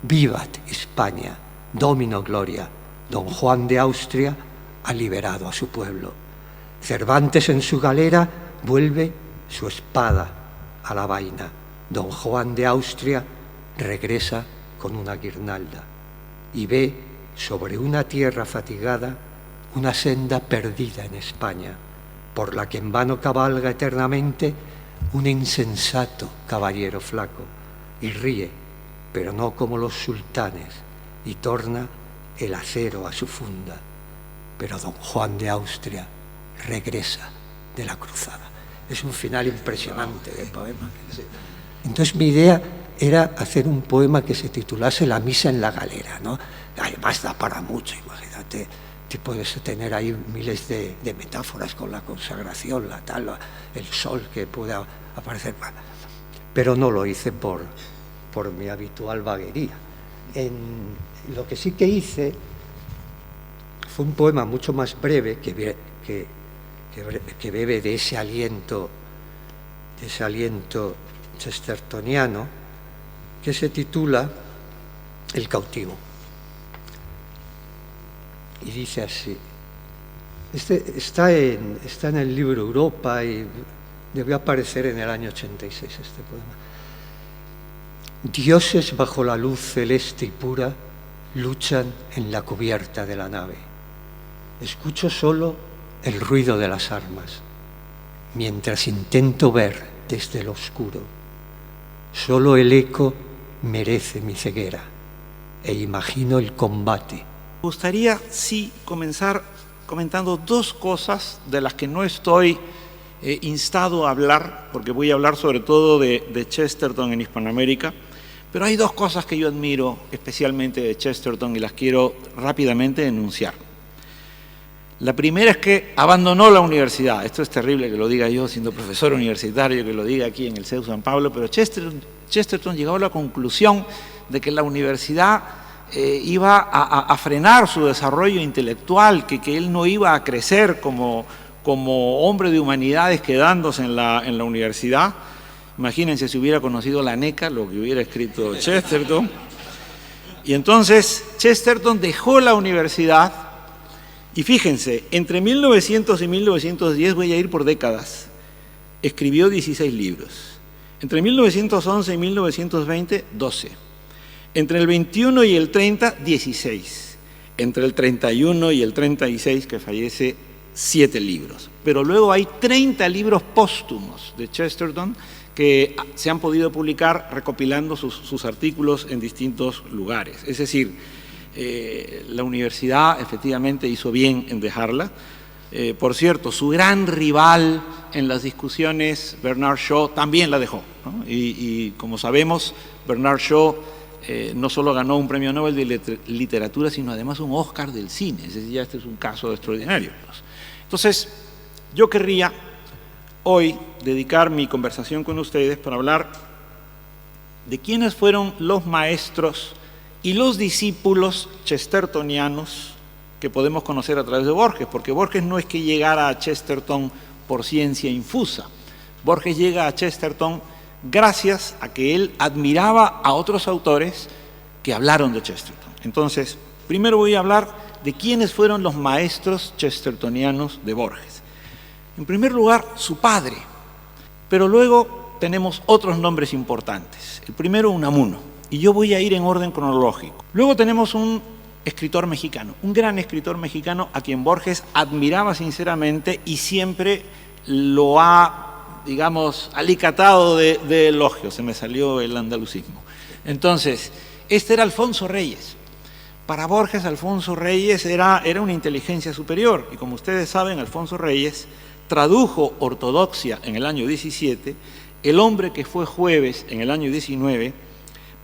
Vivat España, Domino Gloria, don Juan de Austria ha liberado a su pueblo. Cervantes en su galera vuelve su espada a la vaina. Don Juan de Austria regresa con una guirnalda y ve sobre una tierra fatigada una senda perdida en España, por la que en vano cabalga eternamente un insensato caballero flaco, y ríe, pero no como los sultanes, y torna el acero a su funda. Pero don Juan de Austria regresa de la cruzada. Es un final impresionante del poema. Entonces mi idea era hacer un poema que se titulase La misa en la galera, ¿no? Además da para mucho, imagínate, te puedes tener ahí miles de metáforas con la consagración, la tal, el sol que pueda aparecer. Pero no lo hice por mi habitual vaguería. Lo que sí que hice fue un poema mucho más breve que bebe de ese aliento chestertoniano, que se titula El cautivo. Y dice así, está en el libro Europa y debió aparecer en el año 86 este poema. Dioses bajo la luz celeste y pura luchan en la cubierta de la nave. Escucho solo el ruido de las armas, mientras intento ver desde lo oscuro. Solo el eco merece mi ceguera e imagino el combate. Me gustaría, sí, comenzar comentando dos cosas de las que no estoy instado a hablar, porque voy a hablar sobre todo de Chesterton en Hispanoamérica, pero hay dos cosas que yo admiro especialmente de Chesterton y las quiero rápidamente enunciar. La primera es que abandonó la universidad. Esto es terrible que lo diga yo siendo profesor universitario, que lo diga aquí en el CEU San Pablo, pero Chesterton llegó a la conclusión de que la universidad iba a frenar su desarrollo intelectual, que él no iba a crecer como hombre de humanidades quedándose en la universidad. Imagínense si hubiera conocido la NECA, lo que hubiera escrito Chesterton. Y entonces Chesterton dejó la universidad y fíjense, entre 1900 y 1910, voy a ir por décadas, escribió 16 libros. Entre 1911 y 1920, 12. Entre el 21 y el 30, 16. Entre el 31 y el 36, que fallece, 7 libros. Pero luego hay 30 libros póstumos de Chesterton que se han podido publicar recopilando sus artículos en distintos lugares. Es decir, la universidad efectivamente hizo bien en dejarla. Por cierto, su gran rival en las discusiones, Bernard Shaw, también la dejó, ¿no? Y como sabemos, Bernard Shaw no solo ganó un premio Nobel de literatura, sino además un Oscar del cine. Es decir, ya este es un caso extraordinario. Entonces, yo querría hoy dedicar mi conversación con ustedes para hablar de quiénes fueron los maestros y los discípulos chestertonianos que podemos conocer a través de Borges, porque Borges no es que llegara a Chesterton por ciencia infusa. Borges llega a Chesterton gracias a que él admiraba a otros autores que hablaron de Chesterton. Entonces, primero voy a hablar de quiénes fueron los maestros chestertonianos de Borges. En primer lugar, su padre, pero luego tenemos otros nombres importantes. El primero, Unamuno, y yo voy a ir en orden cronológico. Luego tenemos un escritor mexicano, un gran escritor mexicano a quien Borges admiraba sinceramente y siempre lo ha, digamos, alicatado de elogios. Se me salió el andalucismo. Entonces, este era Alfonso Reyes. Para Borges, Alfonso Reyes era una inteligencia superior, y como ustedes saben, Alfonso Reyes tradujo Ortodoxia en el año 17, El hombre que fue jueves en el año 19,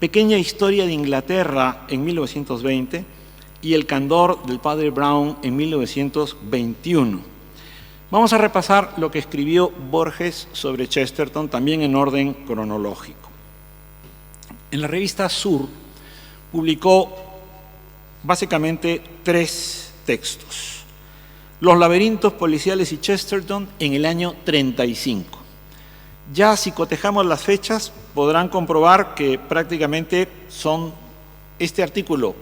Pequeña historia de Inglaterra en 1920 y El candor del padre Brown en 1921. Vamos a repasar lo que escribió Borges sobre Chesterton, también en orden cronológico. En la revista Sur publicó básicamente 3 textos. Los laberintos policiales y Chesterton en el año 35. Ya si cotejamos las fechas, podrán comprobar que prácticamente son este artículo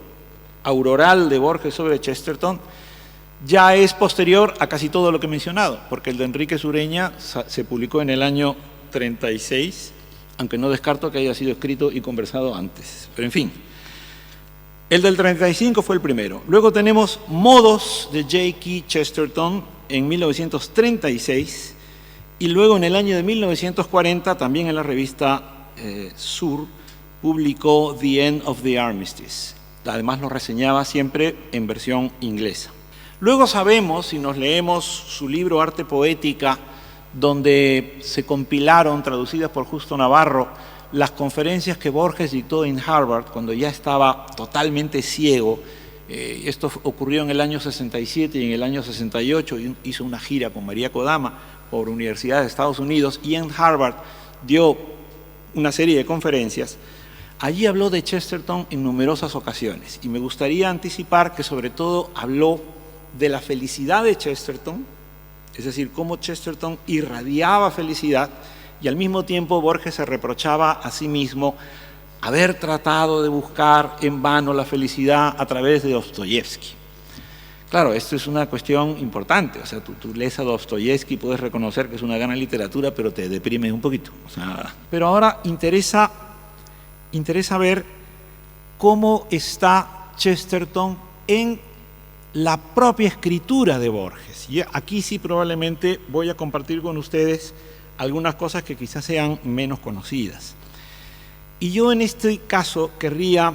auroral de Borges sobre Chesterton ya es posterior a casi todo lo que he mencionado, porque el de Enrique Sureña se publicó en el año 36, aunque no descarto que haya sido escrito y conversado antes. Pero en fin, el del 35 fue el primero. Luego tenemos Modos de J.K. Chesterton en 1936, y luego en el año de 1940, también en la revista Sur, publicó The End of the Armistice. Además lo reseñaba siempre en versión inglesa. Luego sabemos, si nos leemos su libro Arte Poética, donde se compilaron, traducidas por Justo Navarro, las conferencias que Borges dictó en Harvard cuando ya estaba totalmente ciego. Esto ocurrió en el año 67 y en el año 68, hizo una gira con María Kodama por universidades de Estados Unidos, y en Harvard dio una serie de conferencias. Allí habló de Chesterton en numerosas ocasiones, y me gustaría anticipar que sobre todo habló de la felicidad de Chesterton, es decir, cómo Chesterton irradiaba felicidad, y al mismo tiempo Borges se reprochaba a sí mismo haber tratado de buscar en vano la felicidad a través de Dostoyevsky. Claro, esto es una cuestión importante, o sea, tú lees a Dostoyevsky y puedes reconocer que es una gran literatura, pero te deprime un poquito. O sea, pero ahora interesa ver cómo está Chesterton en la propia escritura de Borges. Y aquí sí probablemente voy a compartir con ustedes algunas cosas que quizás sean menos conocidas. Y yo en este caso querría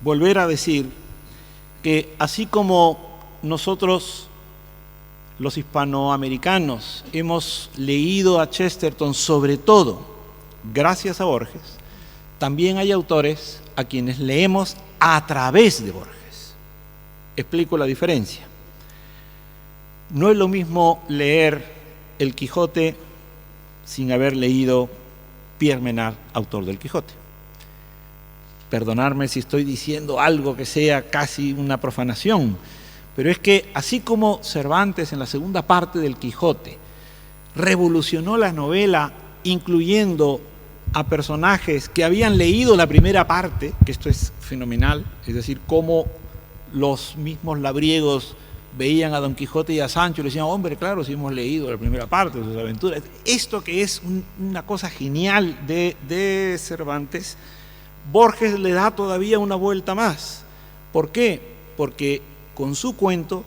volver a decir que así como nosotros, los hispanoamericanos, hemos leído a Chesterton sobre todo gracias a Borges, también hay autores a quienes leemos a través de Borges. Explico la diferencia. No es lo mismo leer El Quijote sin haber leído Pierre Menard, autor del Quijote. Perdonadme si estoy diciendo algo que sea casi una profanación, pero es que así como Cervantes en la segunda parte del Quijote revolucionó la novela incluyendo a personajes que habían leído la primera parte, que esto es fenomenal, es decir, cómo los mismos labriegos veían a Don Quijote y a Sancho y le decían, hombre, claro, si hemos leído la primera parte de sus aventuras. Esto que es una cosa genial de Cervantes, Borges le da todavía una vuelta más. ¿Por qué? Porque con su cuento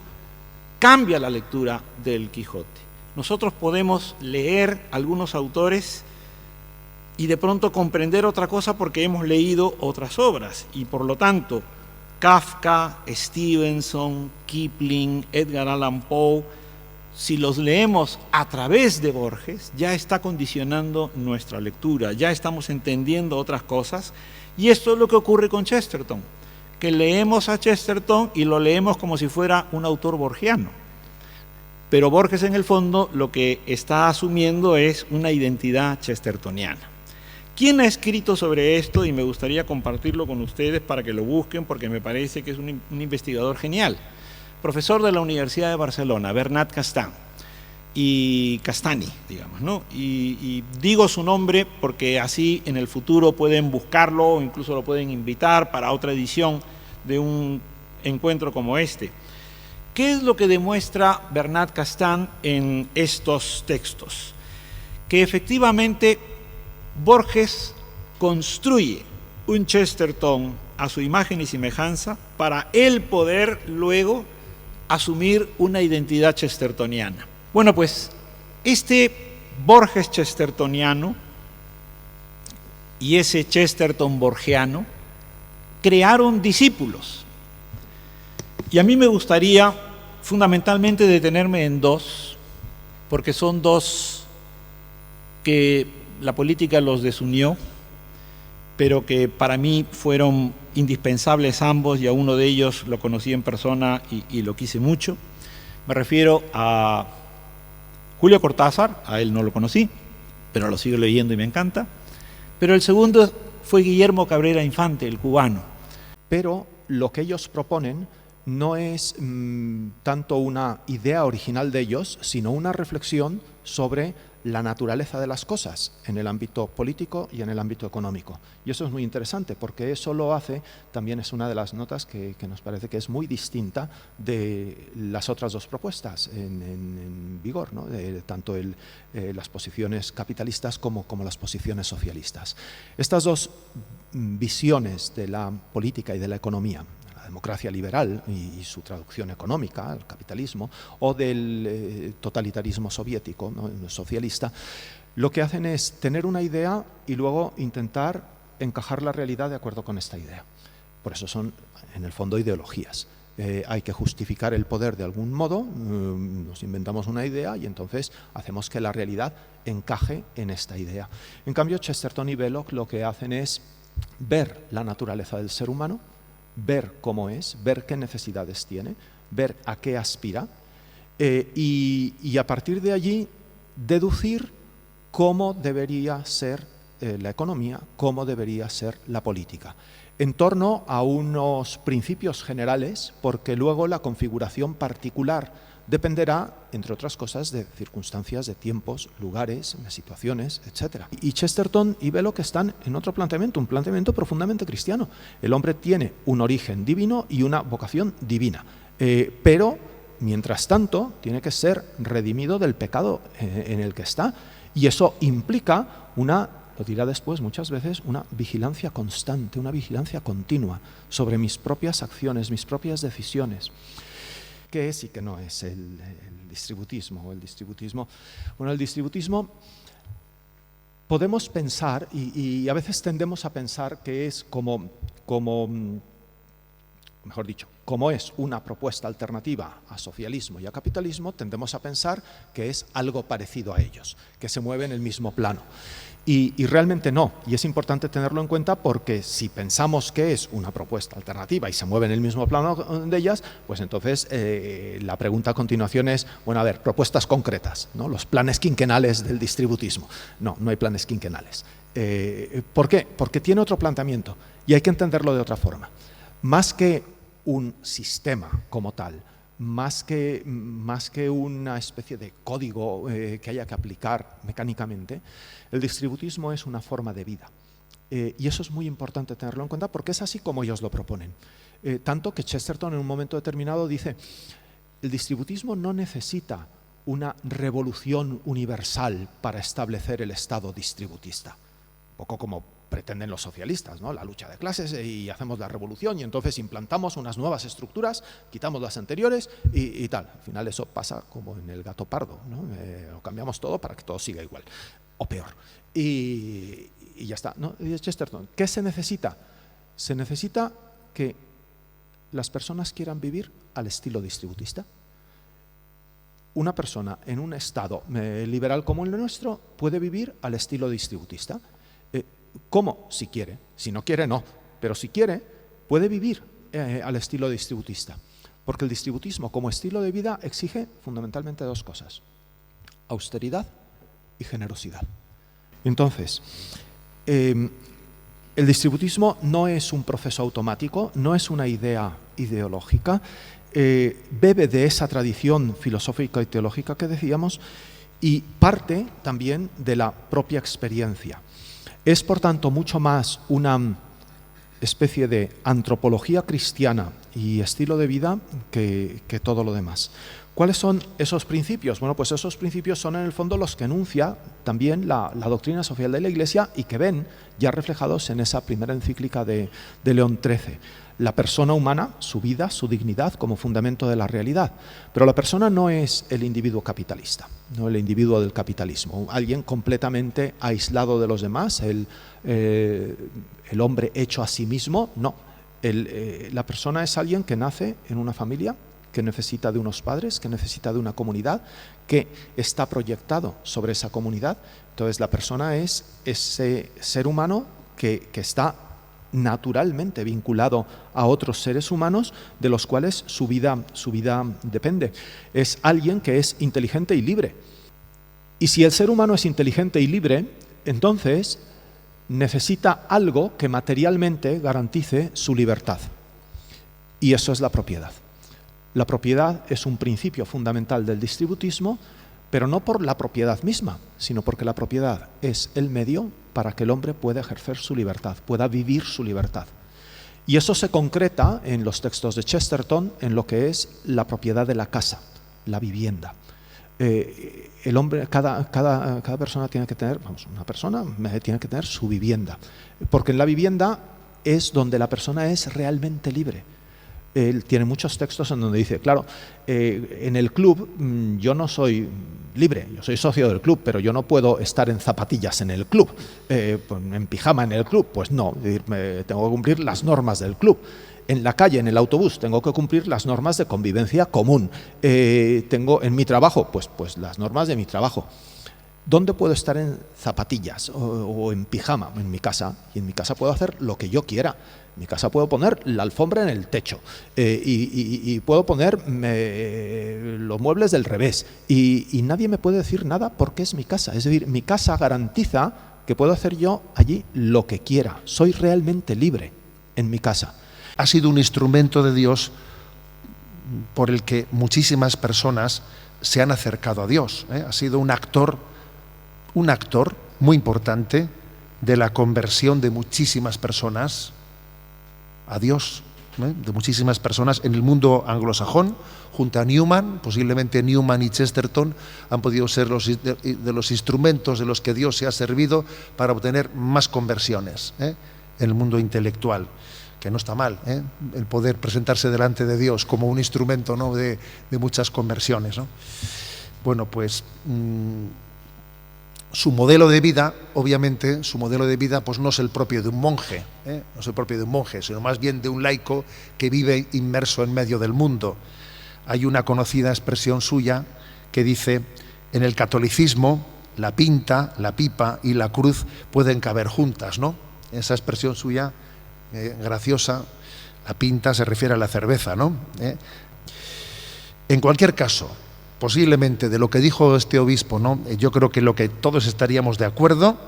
cambia la lectura del Quijote. Nosotros podemos leer algunos autores y de pronto comprender otra cosa porque hemos leído otras obras, y por lo tanto Kafka, Stevenson, Kipling, Edgar Allan Poe, si los leemos a través de Borges, ya está condicionando nuestra lectura, ya estamos entendiendo otras cosas, y esto es lo que ocurre con Chesterton, que leemos a Chesterton y lo leemos como si fuera un autor borgiano. Pero Borges en el fondo lo que está asumiendo es una identidad chestertoniana. ¿Quién ha escrito sobre esto? Y me gustaría compartirlo con ustedes para que lo busquen, porque me parece que es un investigador genial. Profesor de la Universidad de Barcelona, Bernat Castan. y Castani, digamos, ¿no? Y digo su nombre porque así en el futuro pueden buscarlo o incluso lo pueden invitar para otra edición de un encuentro como este. ¿Qué es lo que demuestra Bernat Castan en estos textos? Que efectivamente Borges construye un Chesterton a su imagen y semejanza para él poder luego asumir una identidad chestertoniana. Bueno, pues este Borges chestertoniano y ese Chesterton borgiano crearon discípulos. Y a mí me gustaría fundamentalmente detenerme en dos, porque son dos que la política los desunió, pero que para mí fueron indispensables ambos, y a uno de ellos lo conocí en persona y lo quise mucho. Me refiero a Julio Cortázar, a él no lo conocí, pero lo sigo leyendo y me encanta. Pero el segundo fue Guillermo Cabrera Infante, el cubano. Pero lo que ellos proponen no es tanto una idea original de ellos, sino una reflexión sobre la naturaleza de las cosas en el ámbito político y en el ámbito económico. Y eso es muy interesante, porque eso lo hace, también es una de las notas que nos parece que es muy distinta de las otras dos propuestas en vigor, ¿no? Tanto las posiciones capitalistas como las posiciones socialistas. Estas dos visiones de la política y de la economía, democracia liberal y su traducción económica, el capitalismo, o del totalitarismo soviético, ¿no? Socialista, lo que hacen es tener una idea y luego intentar encajar la realidad de acuerdo con esta idea. Por eso son, en el fondo, ideologías. Hay que justificar el poder de algún modo, nos inventamos una idea y entonces hacemos que la realidad encaje en esta idea. En cambio, Chesterton y Belloc lo que hacen es ver la naturaleza del ser humano, ver cómo es, ver qué necesidades tiene, ver a qué aspira y a partir de allí deducir cómo debería ser la economía, cómo debería ser la política, en torno a unos principios generales, porque luego la configuración particular dependerá, entre otras cosas, de circunstancias, de tiempos, lugares, de situaciones, etc. Y Chesterton y Belloc están en otro planteamiento, un planteamiento profundamente cristiano. El hombre tiene un origen divino y una vocación divina, pero, mientras tanto, tiene que ser redimido del pecado en el que está. Y eso implica lo dirá después muchas veces, una vigilancia constante, una vigilancia continua sobre mis propias acciones, mis propias decisiones. ¿Qué es y qué no es el distributismo? Bueno, el distributismo podemos pensar, y a veces tendemos a pensar que es como es una propuesta alternativa a socialismo y a capitalismo, tendemos a pensar que es algo parecido a ellos, que se mueve en el mismo plano. Y realmente no, y es importante tenerlo en cuenta, porque si pensamos que es una propuesta alternativa y se mueve en el mismo plano de ellas, pues entonces la pregunta a continuación es, bueno, a ver, propuestas concretas, ¿no? Los planes quinquenales del distributismo. No hay planes quinquenales. ¿Por qué? Porque tiene otro planteamiento y hay que entenderlo de otra forma. Más que un sistema como tal, más que una especie de código que haya que aplicar mecánicamente, el distributismo es una forma de vida. Y eso es muy importante tenerlo en cuenta, porque es así como ellos lo proponen. Tanto que Chesterton en un momento determinado dice, el distributismo no necesita una revolución universal para establecer el Estado distributista. Un poco como pretenden los socialistas, ¿no? La lucha de clases, y hacemos la revolución y entonces implantamos unas nuevas estructuras, quitamos las anteriores y tal. Al final eso pasa como en el gato pardo, ¿no? Lo cambiamos todo para que todo siga igual, o peor. Y ya está, ¿no? Y Chesterton, ¿qué se necesita? Se necesita que las personas quieran vivir al estilo distributista. Una persona en un estado liberal como el nuestro puede vivir al estilo distributista. ¿Cómo? Si quiere. Si no quiere, no. Pero si quiere, puede vivir al estilo distributista. Porque el distributismo como estilo de vida exige fundamentalmente dos cosas: austeridad y generosidad. Entonces, el distributismo no es un proceso automático, no es una idea ideológica, bebe de esa tradición filosófica y teológica que decíamos y parte también de la propia experiencia. Es, por tanto, mucho más una especie de antropología cristiana y estilo de vida que todo lo demás. ¿Cuáles son esos principios? Bueno, pues esos principios son en el fondo los que enuncia también la doctrina social de la Iglesia y que ven ya reflejados en esa primera encíclica de León XIII. La persona humana, su vida, su dignidad como fundamento de la realidad. Pero la persona no es el individuo capitalista, no el individuo del capitalismo, alguien completamente aislado de los demás, el hombre hecho a sí mismo, no. La persona es alguien que nace en una familia, que necesita de unos padres, que necesita de una comunidad, que está proyectado sobre esa comunidad. Entonces la persona es ese ser humano que está naturalmente vinculado a otros seres humanos de los cuales su vida depende. Es alguien que es inteligente y libre. Y si el ser humano es inteligente y libre, entonces necesita algo que materialmente garantice su libertad. Y eso es la propiedad. La propiedad es un principio fundamental del distributismo, pero no por la propiedad misma, sino porque la propiedad es el medio para que el hombre pueda ejercer su libertad, pueda vivir su libertad. Y eso se concreta en los textos de Chesterton en lo que es la propiedad de la casa, la vivienda. El hombre, cada persona tiene que tener, una persona tiene que tener su vivienda, porque en la vivienda es donde la persona es realmente libre. Él tiene muchos textos en donde dice, claro, en el club yo no soy libre, yo soy socio del club, pero yo no puedo estar en zapatillas en el club, en pijama en el club, pues no, tengo que cumplir las normas del club. En la calle, en el autobús, tengo que cumplir las normas de convivencia común. Tengo en mi trabajo, pues las normas de mi trabajo. ¿Dónde puedo estar en zapatillas o en pijama? En mi casa. Y en mi casa puedo hacer lo que yo quiera. En mi casa puedo poner la alfombra en el techo y puedo poner los muebles del revés. Y nadie me puede decir nada porque es mi casa. Es decir, mi casa garantiza que puedo hacer yo allí lo que quiera. Soy realmente libre en mi casa. Ha sido un instrumento de Dios por el que muchísimas personas se han acercado a Dios. Ha sido un actor muy importante de la conversión de muchísimas personas a Dios, de muchísimas personas en el mundo anglosajón, junto a Newman. Posiblemente Newman y Chesterton han podido ser de los instrumentos de los que Dios se ha servido para obtener más conversiones en el mundo intelectual. Que no está mal, el poder presentarse delante de Dios como un instrumento, ¿no?, de muchas conversiones, ¿no? Bueno, pues su modelo de vida, obviamente, pues no es el propio de un monje, no es el propio de un monje, sino más bien de un laico que vive inmerso en medio del mundo. Hay una conocida expresión suya que dice: en el catolicismo la pinta, la pipa y la cruz pueden caber juntas, ¿no? Esa expresión suya graciosa, la pinta se refiere a la cerveza, ¿no? En cualquier caso, posiblemente de lo que dijo este obispo, ¿no?, yo creo que lo que todos estaríamos de acuerdo,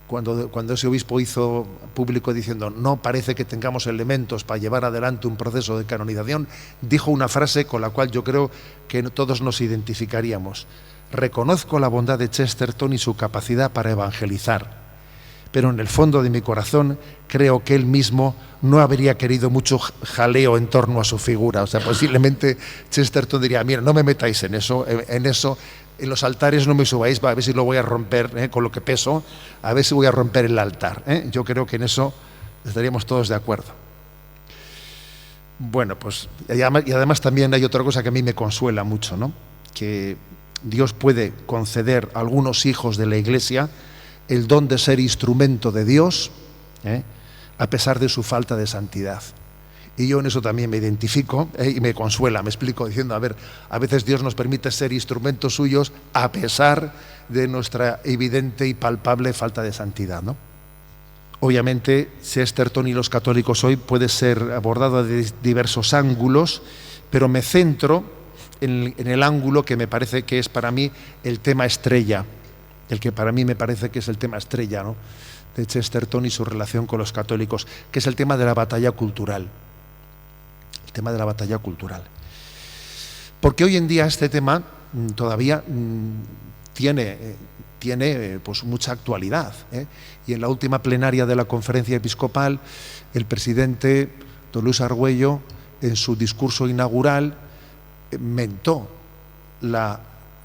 cuando ese obispo hizo público diciendo no parece que tengamos elementos para llevar adelante un proceso de canonización, dijo una frase con la cual yo creo que todos nos identificaríamos: reconozco la bondad de Chesterton y su capacidad para evangelizar, pero en el fondo de mi corazón creo que él mismo no habría querido mucho jaleo en torno a su figura. O sea, posiblemente Chesterton diría: mira, no me metáis en eso, en los altares no me subáis, a ver si lo voy a romper, con lo que peso, a ver si voy a romper el altar. Yo creo que en eso estaríamos todos de acuerdo. Bueno, pues, y además también hay otra cosa que a mí me consuela mucho, ¿no?, que Dios puede conceder a algunos hijos de la Iglesia el don de ser instrumento de Dios, a pesar de su falta de santidad. Y yo en eso también me identifico, y me consuela, me explico, diciendo, a veces Dios nos permite ser instrumentos suyos a pesar de nuestra evidente y palpable falta de santidad, ¿no? Obviamente, Chesterton y los católicos hoy puede ser abordado de diversos ángulos, pero me centro en el ángulo que me parece que es para mí el tema estrella, el que para mí me parece que es el tema estrella, ¿no?, de Chesterton y su relación con los católicos, que es el tema de la batalla cultural. El tema de la batalla cultural. Porque hoy en día este tema todavía tiene pues mucha actualidad, ¿eh? Y en la última plenaria de la Conferencia Episcopal, el presidente don Luis Argüello, en su discurso inaugural, mentó la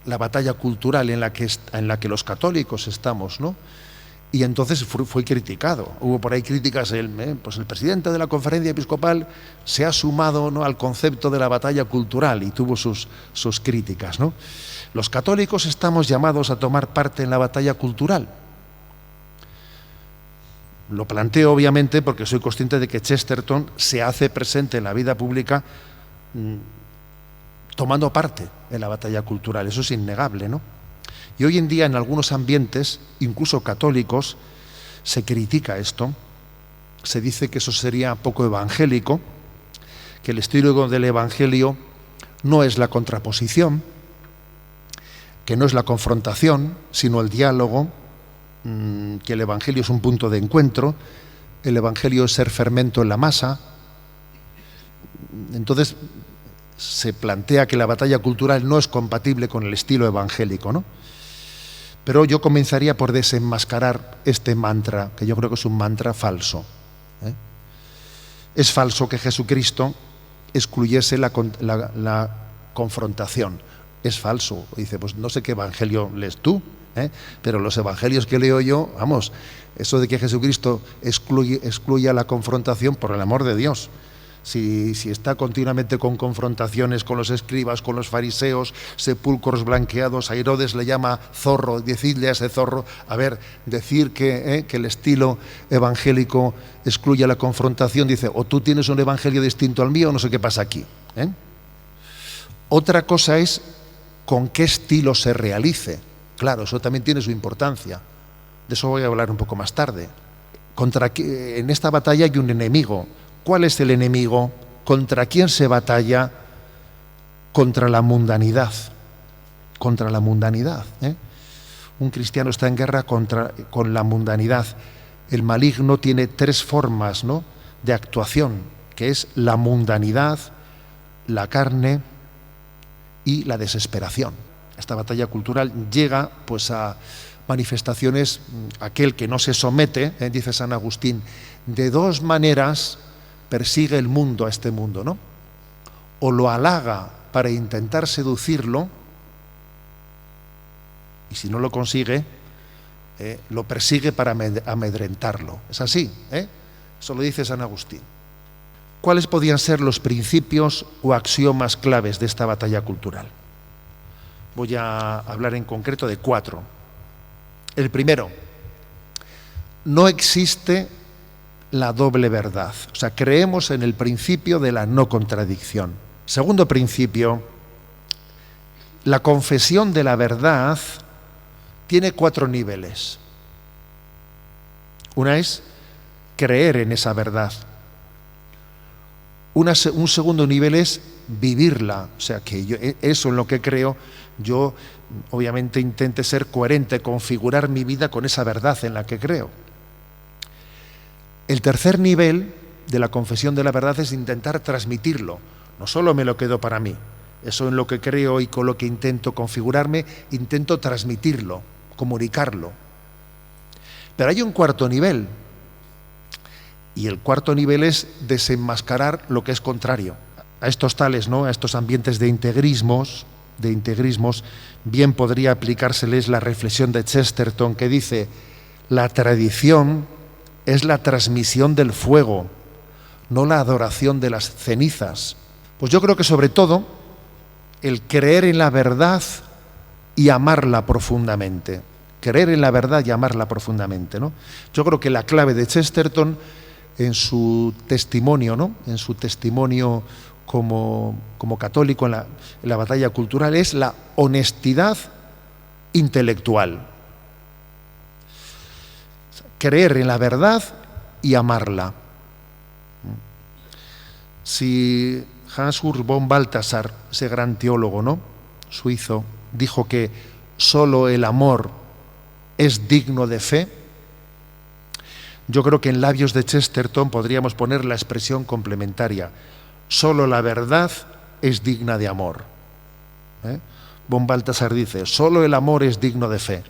batalla cultural en la que los católicos estamos, ¿no? Y entonces fue criticado. Hubo por ahí críticas, pues el presidente de la Conferencia Episcopal se ha sumado, ¿no?, al concepto de la batalla cultural, y tuvo sus críticas, ¿no? Los católicos estamos llamados a tomar parte en la batalla cultural. Lo planteo obviamente porque soy consciente de que Chesterton se hace presente en la vida pública tomando parte en la batalla cultural. Eso es innegable, ¿no? Y hoy en día en algunos ambientes, incluso católicos, se critica esto. Se dice que eso sería poco evangélico, que el estilo del evangelio no es la contraposición, que no es la confrontación, sino el diálogo, que el evangelio es un punto de encuentro, el evangelio es ser fermento en la masa. Entonces se plantea que la batalla cultural no es compatible con el estilo evangélico, ¿no? Pero yo comenzaría por desenmascarar este mantra, que yo creo que es un mantra falso, ¿eh? Es falso que Jesucristo excluyese la confrontación. Es falso. Dice, pues no sé qué evangelio lees tú, pero los evangelios que leo yo, vamos, eso de que Jesucristo excluya la confrontación, por el amor de Dios. Si está continuamente con confrontaciones con los escribas, con los fariseos, sepulcros blanqueados, a Herodes le llama zorro, decidle a ese zorro, a ver, decir que el estilo evangélico excluye la confrontación, dice, o tú tienes un evangelio distinto al mío, o no sé qué pasa aquí, ¿eh? Otra cosa es con qué estilo se realice. Claro, eso también tiene su importancia. De eso voy a hablar un poco más tarde. En esta batalla hay un enemigo. ¿Cuál es el enemigo? ¿Contra quién se batalla? Contra la mundanidad. Contra la mundanidad, ¿eh? Un cristiano está en guerra con la mundanidad. El maligno tiene tres formas, ¿no?, de actuación, que es la mundanidad, la carne y la desesperación. Esta batalla cultural llega pues a manifestaciones, aquel que no se somete, dice San Agustín, de dos maneras persigue el mundo a este mundo, ¿no? O lo halaga para intentar seducirlo, y si no lo consigue, lo persigue para amedrentarlo. Es así, ¿eh? Eso lo dice San Agustín. ¿Cuáles podían ser los principios o axiomas claves de esta batalla cultural? Voy a hablar en concreto de 4. El primero, no existe la doble verdad. O sea, creemos en el principio de la no contradicción. Segundo principio, la confesión de la verdad tiene 4 niveles. Una es creer en esa verdad. Un segundo nivel es vivirla, o sea, que eso en lo que creo, yo obviamente intente ser coherente, configurar mi vida con esa verdad en la que creo. El tercer nivel de la confesión de la verdad es intentar transmitirlo. No solo me lo quedo para mí, eso en lo que creo y con lo que intento configurarme, intento transmitirlo, comunicarlo. Pero hay un cuarto nivel, y el cuarto nivel es desenmascarar lo que es contrario. A estos tales, ¿no?, a estos ambientes de integrismos, bien podría aplicárseles la reflexión de Chesterton que dice: la tradición es la transmisión del fuego, no la adoración de las cenizas. Pues yo creo que sobre todo el creer en la verdad y amarla profundamente. Creer en la verdad y amarla profundamente, ¿no? Yo creo que la clave de Chesterton en su testimonio, ¿no?, en su testimonio como católico en la batalla cultural es la honestidad intelectual. Creer en la verdad y amarla. Si Hans-Urs von Balthasar, ese gran teólogo, ¿no?, suizo, dijo que solo el amor es digno de fe, yo creo que en labios de Chesterton podríamos poner la expresión complementaria: solo la verdad es digna de amor. Von Balthasar dice, solo el amor es digno de fe.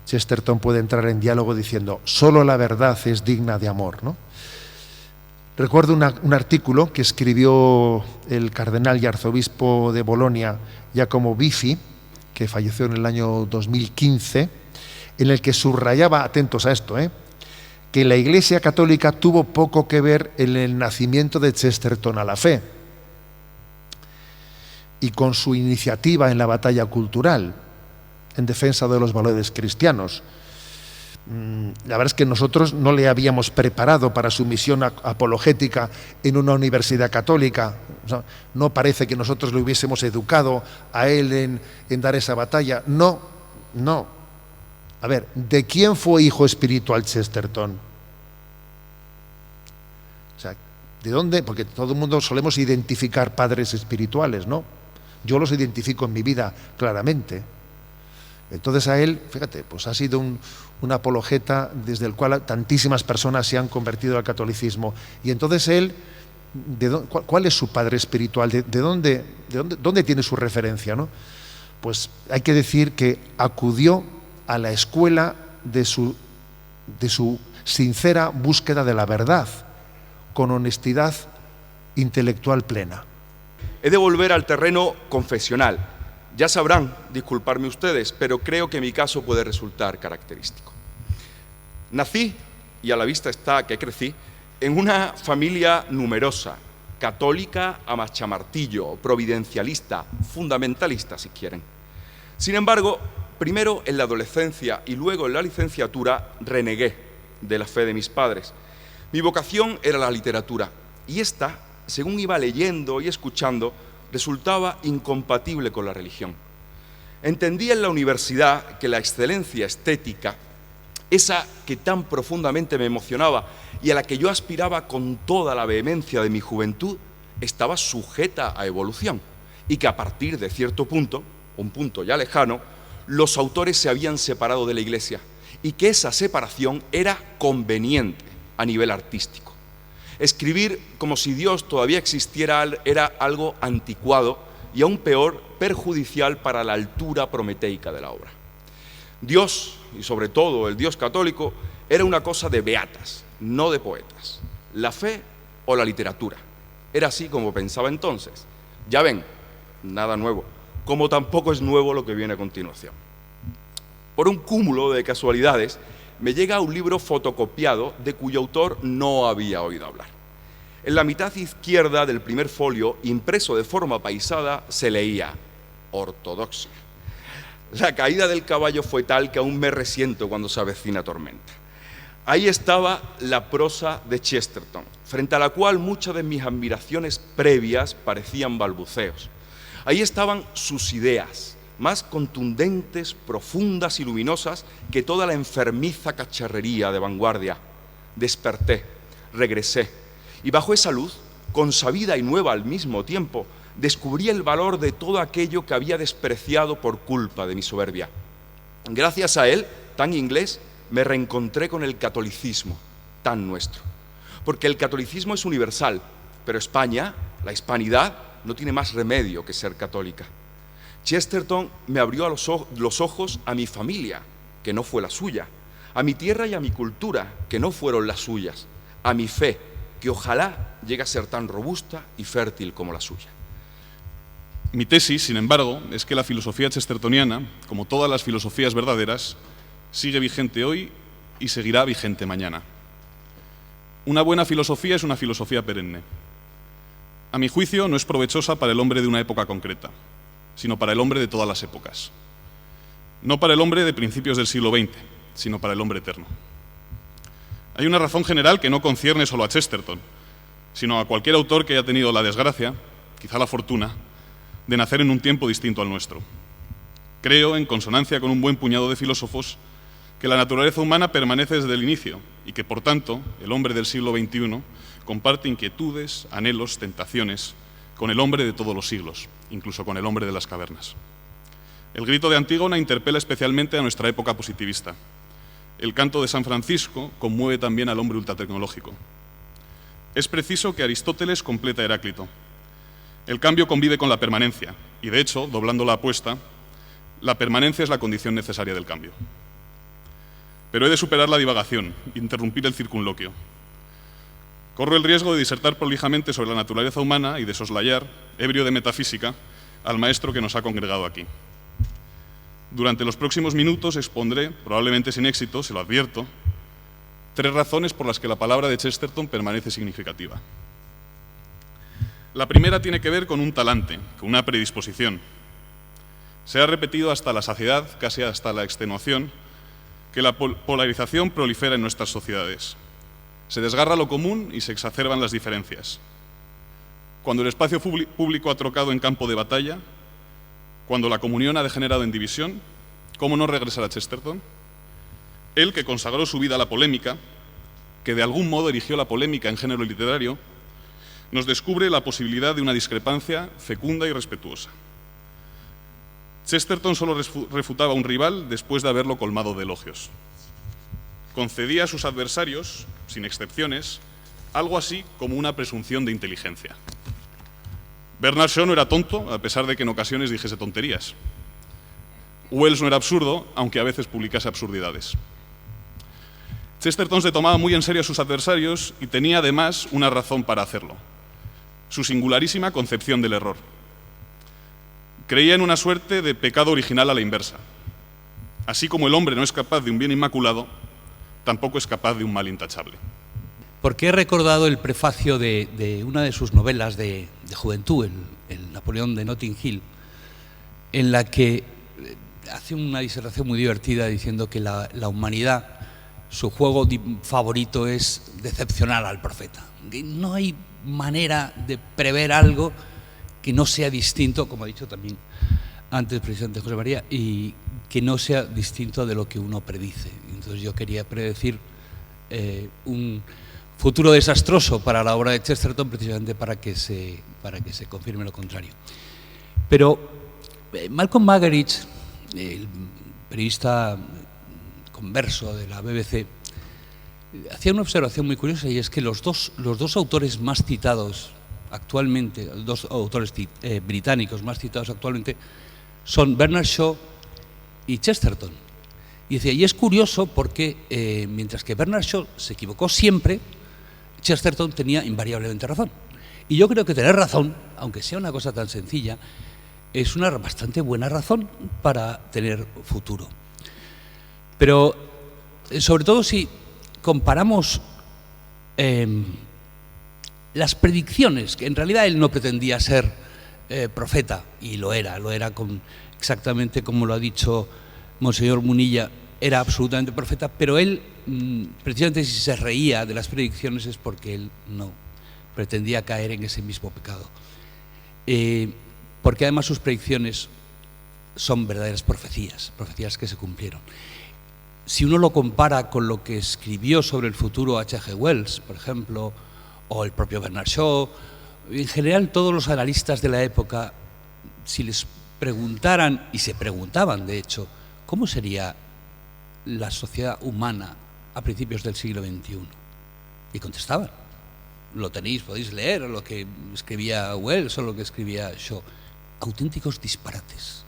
Chesterton puede entrar en diálogo diciendo, solo la verdad es digna de amor, ¿no? Recuerdo un artículo que escribió el cardenal y arzobispo de Bolonia, Giacomo Biffi, que falleció en el año 2015, en el que subrayaba, atentos a esto, que la Iglesia Católica tuvo poco que ver en el nacimiento de Chesterton a la fe y con su iniciativa en la batalla cultural en defensa de los valores cristianos. La verdad es que nosotros no le habíamos preparado para su misión apologética en una universidad católica. O sea, no parece que nosotros le hubiésemos educado a él en dar esa batalla. No. A ver, ¿de quién fue hijo espiritual Chesterton? O sea, ¿de dónde? Porque todo el mundo solemos identificar padres espirituales, ¿no? Yo los identifico en mi vida claramente. Entonces a él, fíjate, pues ha sido un apologeta desde el cual tantísimas personas se han convertido al catolicismo. Y entonces él, ¿cuál es su padre espiritual? ¿De dónde tiene su referencia, ¿no? Pues hay que decir que acudió a la escuela de su sincera búsqueda de la verdad, con honestidad intelectual plena. He de volver al terreno confesional. Ya sabrán, disculparme ustedes, pero creo que mi caso puede resultar característico. Nací, y a la vista está que crecí, en una familia numerosa, católica a machamartillo, providencialista, fundamentalista si quieren. Sin embargo, primero en la adolescencia y luego en la licenciatura renegué de la fe de mis padres. Mi vocación era la literatura y esta, según iba leyendo y escuchando, resultaba incompatible con la religión. Entendí en la universidad que la excelencia estética, esa que tan profundamente me emocionaba y a la que yo aspiraba con toda la vehemencia de mi juventud, estaba sujeta a evolución y que a partir de cierto punto, un punto ya lejano, los autores se habían separado de la Iglesia y que esa separación era conveniente a nivel artístico. Escribir como si Dios todavía existiera era algo anticuado y aún peor, perjudicial para la altura prometeica de la obra. Dios, y sobre todo el Dios católico, era una cosa de beatas, no de poetas. La fe o la literatura. Era así como pensaba entonces. Ya ven, nada nuevo, como tampoco es nuevo lo que viene a continuación. Por un cúmulo de casualidades, me llega un libro fotocopiado de cuyo autor no había oído hablar. En la mitad izquierda del primer folio, impreso de forma paisada, se leía ortodoxia. La caída del caballo fue tal que aún me resiento cuando se avecina tormenta. Ahí estaba la prosa de Chesterton, frente a la cual muchas de mis admiraciones previas parecían balbuceos. Ahí estaban sus ideas, más contundentes, profundas y luminosas que toda la enfermiza cacharrería de vanguardia. Desperté, regresé, y bajo esa luz, consabida y nueva al mismo tiempo, descubrí el valor de todo aquello que había despreciado por culpa de mi soberbia. Gracias a él, tan inglés, me reencontré con el catolicismo, tan nuestro. Porque el catolicismo es universal, pero España, la hispanidad, no tiene más remedio que ser católica. Chesterton me abrió los ojos a mi familia, que no fue la suya, a mi tierra y a mi cultura, que no fueron las suyas, a mi fe, que ojalá llegue a ser tan robusta y fértil como la suya. Mi tesis, sin embargo, es que la filosofía chestertoniana, como todas las filosofías verdaderas, sigue vigente hoy y seguirá vigente mañana. Una buena filosofía es una filosofía perenne. A mi juicio, no es provechosa para el hombre de una época concreta, sino para el hombre de todas las épocas. No para el hombre de principios del siglo XX, sino para el hombre eterno. Hay una razón general que no concierne solo a Chesterton, sino a cualquier autor que haya tenido la desgracia, quizá la fortuna, de nacer en un tiempo distinto al nuestro. Creo, en consonancia con un buen puñado de filósofos, que la naturaleza humana permanece desde el inicio y que, por tanto, el hombre del siglo XXI comparte inquietudes, anhelos, tentaciones con el hombre de todos los siglos, incluso con el hombre de las cavernas. El grito de Antígona interpela especialmente a nuestra época positivista. El canto de San Francisco conmueve también al hombre ultratecnológico. Es preciso que Aristóteles completa a Heráclito. El cambio convive con la permanencia, y de hecho, doblando la apuesta, la permanencia es la condición necesaria del cambio. Pero he de superar la divagación, interrumpir el circunloquio. Corro el riesgo de disertar prolijamente sobre la naturaleza humana y de soslayar, ebrio de metafísica, al maestro que nos ha congregado aquí. Durante los próximos minutos expondré, probablemente sin éxito, se lo advierto, 3 razones por las que la palabra de Chesterton permanece significativa. La primera tiene que ver con un talante, con una predisposición. Se ha repetido hasta la saciedad, casi hasta la extenuación, que la polarización prolifera en nuestras sociedades. Se desgarra lo común y se exacerban las diferencias. Cuando el espacio público ha trocado en campo de batalla, cuando la comunión ha degenerado en división, ¿cómo no regresar a Chesterton? Él, que consagró su vida a la polémica, que de algún modo erigió la polémica en género literario, nos descubre la posibilidad de una discrepancia fecunda y respetuosa. Chesterton solo refutaba a un rival después de haberlo colmado de elogios. Concedía a sus adversarios, sin excepciones, algo así como una presunción de inteligencia. Bernard Shaw no era tonto, a pesar de que en ocasiones dijese tonterías. Wells no era absurdo, aunque a veces publicase absurdidades. Chesterton se tomaba muy en serio a sus adversarios y tenía además una razón para hacerlo: su singularísima concepción del error. Creía en una suerte de pecado original a la inversa. Así como el hombre no es capaz de un bien inmaculado, tampoco es capaz de un mal intachable. Porque he recordado el prefacio de una de sus novelas de juventud, el Napoleón de Notting Hill, en la que hace una disertación muy divertida diciendo que la humanidad, su juego favorito es decepcionar al profeta. Que no hay manera de prever algo que no sea distinto, como ha dicho también antes el presidente José María, y que no sea distinto de lo que uno predice. Entonces yo quería predecir un futuro desastroso para la obra de Chesterton, precisamente para que se confirme lo contrario. Pero Malcolm Muggeridge, el periodista converso de la BBC, hacía una observación muy curiosa, y es que los dos autores más citados actualmente, los dos autores británicos más citados actualmente, son Bernard Shaw y Chesterton. Y decía, y es curioso porque mientras que Bernard Shaw se equivocó siempre, Chesterton tenía invariablemente razón. Y yo creo que tener razón, aunque sea una cosa tan sencilla, es una bastante buena razón para tener futuro. Pero sobre todo si comparamos las predicciones, que en realidad él no pretendía ser profeta, y lo era exactamente como lo ha dicho Monseñor Munilla, era absolutamente profeta, pero él, precisamente si se reía de las predicciones, es porque él no pretendía caer en ese mismo pecado. Porque además sus predicciones son verdaderas profecías que se cumplieron. Si uno lo compara con lo que escribió sobre el futuro H.G. Wells, por ejemplo, o el propio Bernard Shaw, en general todos los analistas de la época, si les preguntaran, y se preguntaban de hecho, ¿cómo sería la sociedad humana a principios del siglo XXI? Y contestaban. Lo tenéis, podéis leer lo que escribía Wells o lo que escribía Shaw. Auténticos disparates.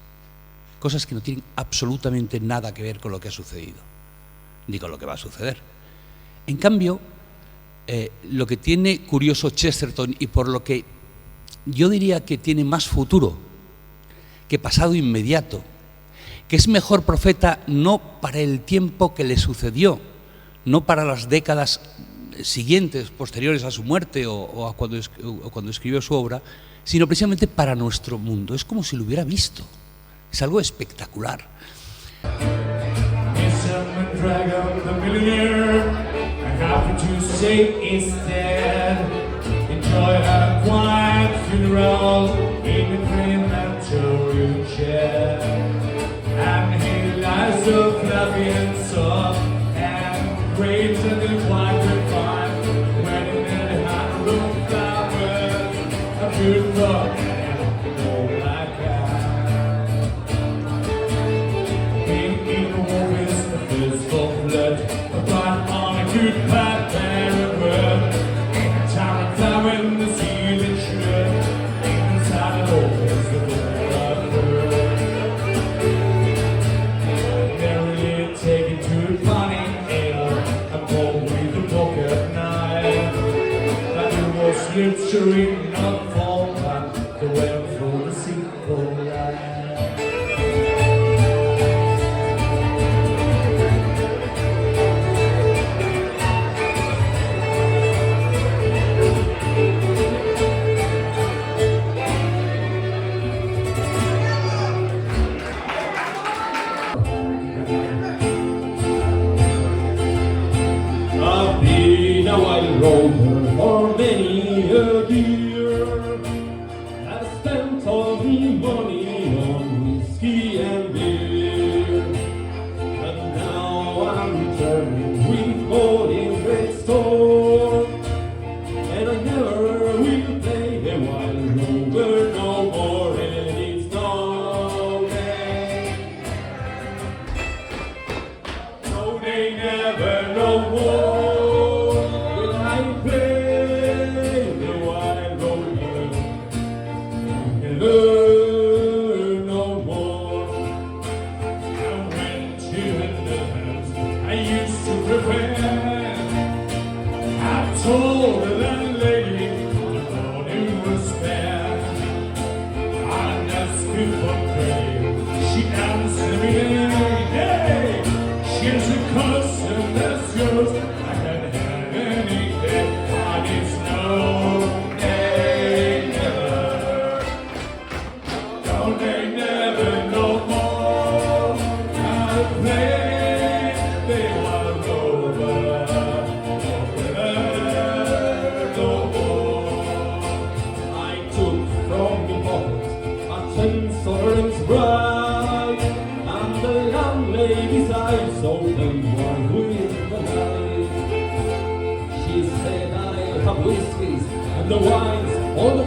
Cosas que no tienen absolutamente nada que ver con lo que ha sucedido, ni con lo que va a suceder. En cambio, lo que tiene curioso Chesterton, y por lo que yo diría que tiene más futuro que pasado inmediato, que es mejor profeta no para el tiempo que le sucedió, no para las décadas siguientes, posteriores a su muerte o cuando escribió su obra, sino precisamente para nuestro mundo. Es como si lo hubiera visto. Es algo espectacular. Time nurturing not fall back the well for the simple life. I've been a wild rover for many a year. I spent all the money on whiskey and beer. But now I'm returning with gold in great store. And I never will play a wild rover no more. And it's no day. No day, never, no more. No more. And when she had the hands I used to prepare, I told her that lady the morning was spare. I asked her for prayer, she answered me every day. She's a custom that's yours, I can have anything, and it's no day, never. No day, never, no more. I play the wild rover, no more. I took from the pocket a 10 sovereigns bright, and the landlady's eyes opened wide with the night. She said, I have whiskies and the wines, all the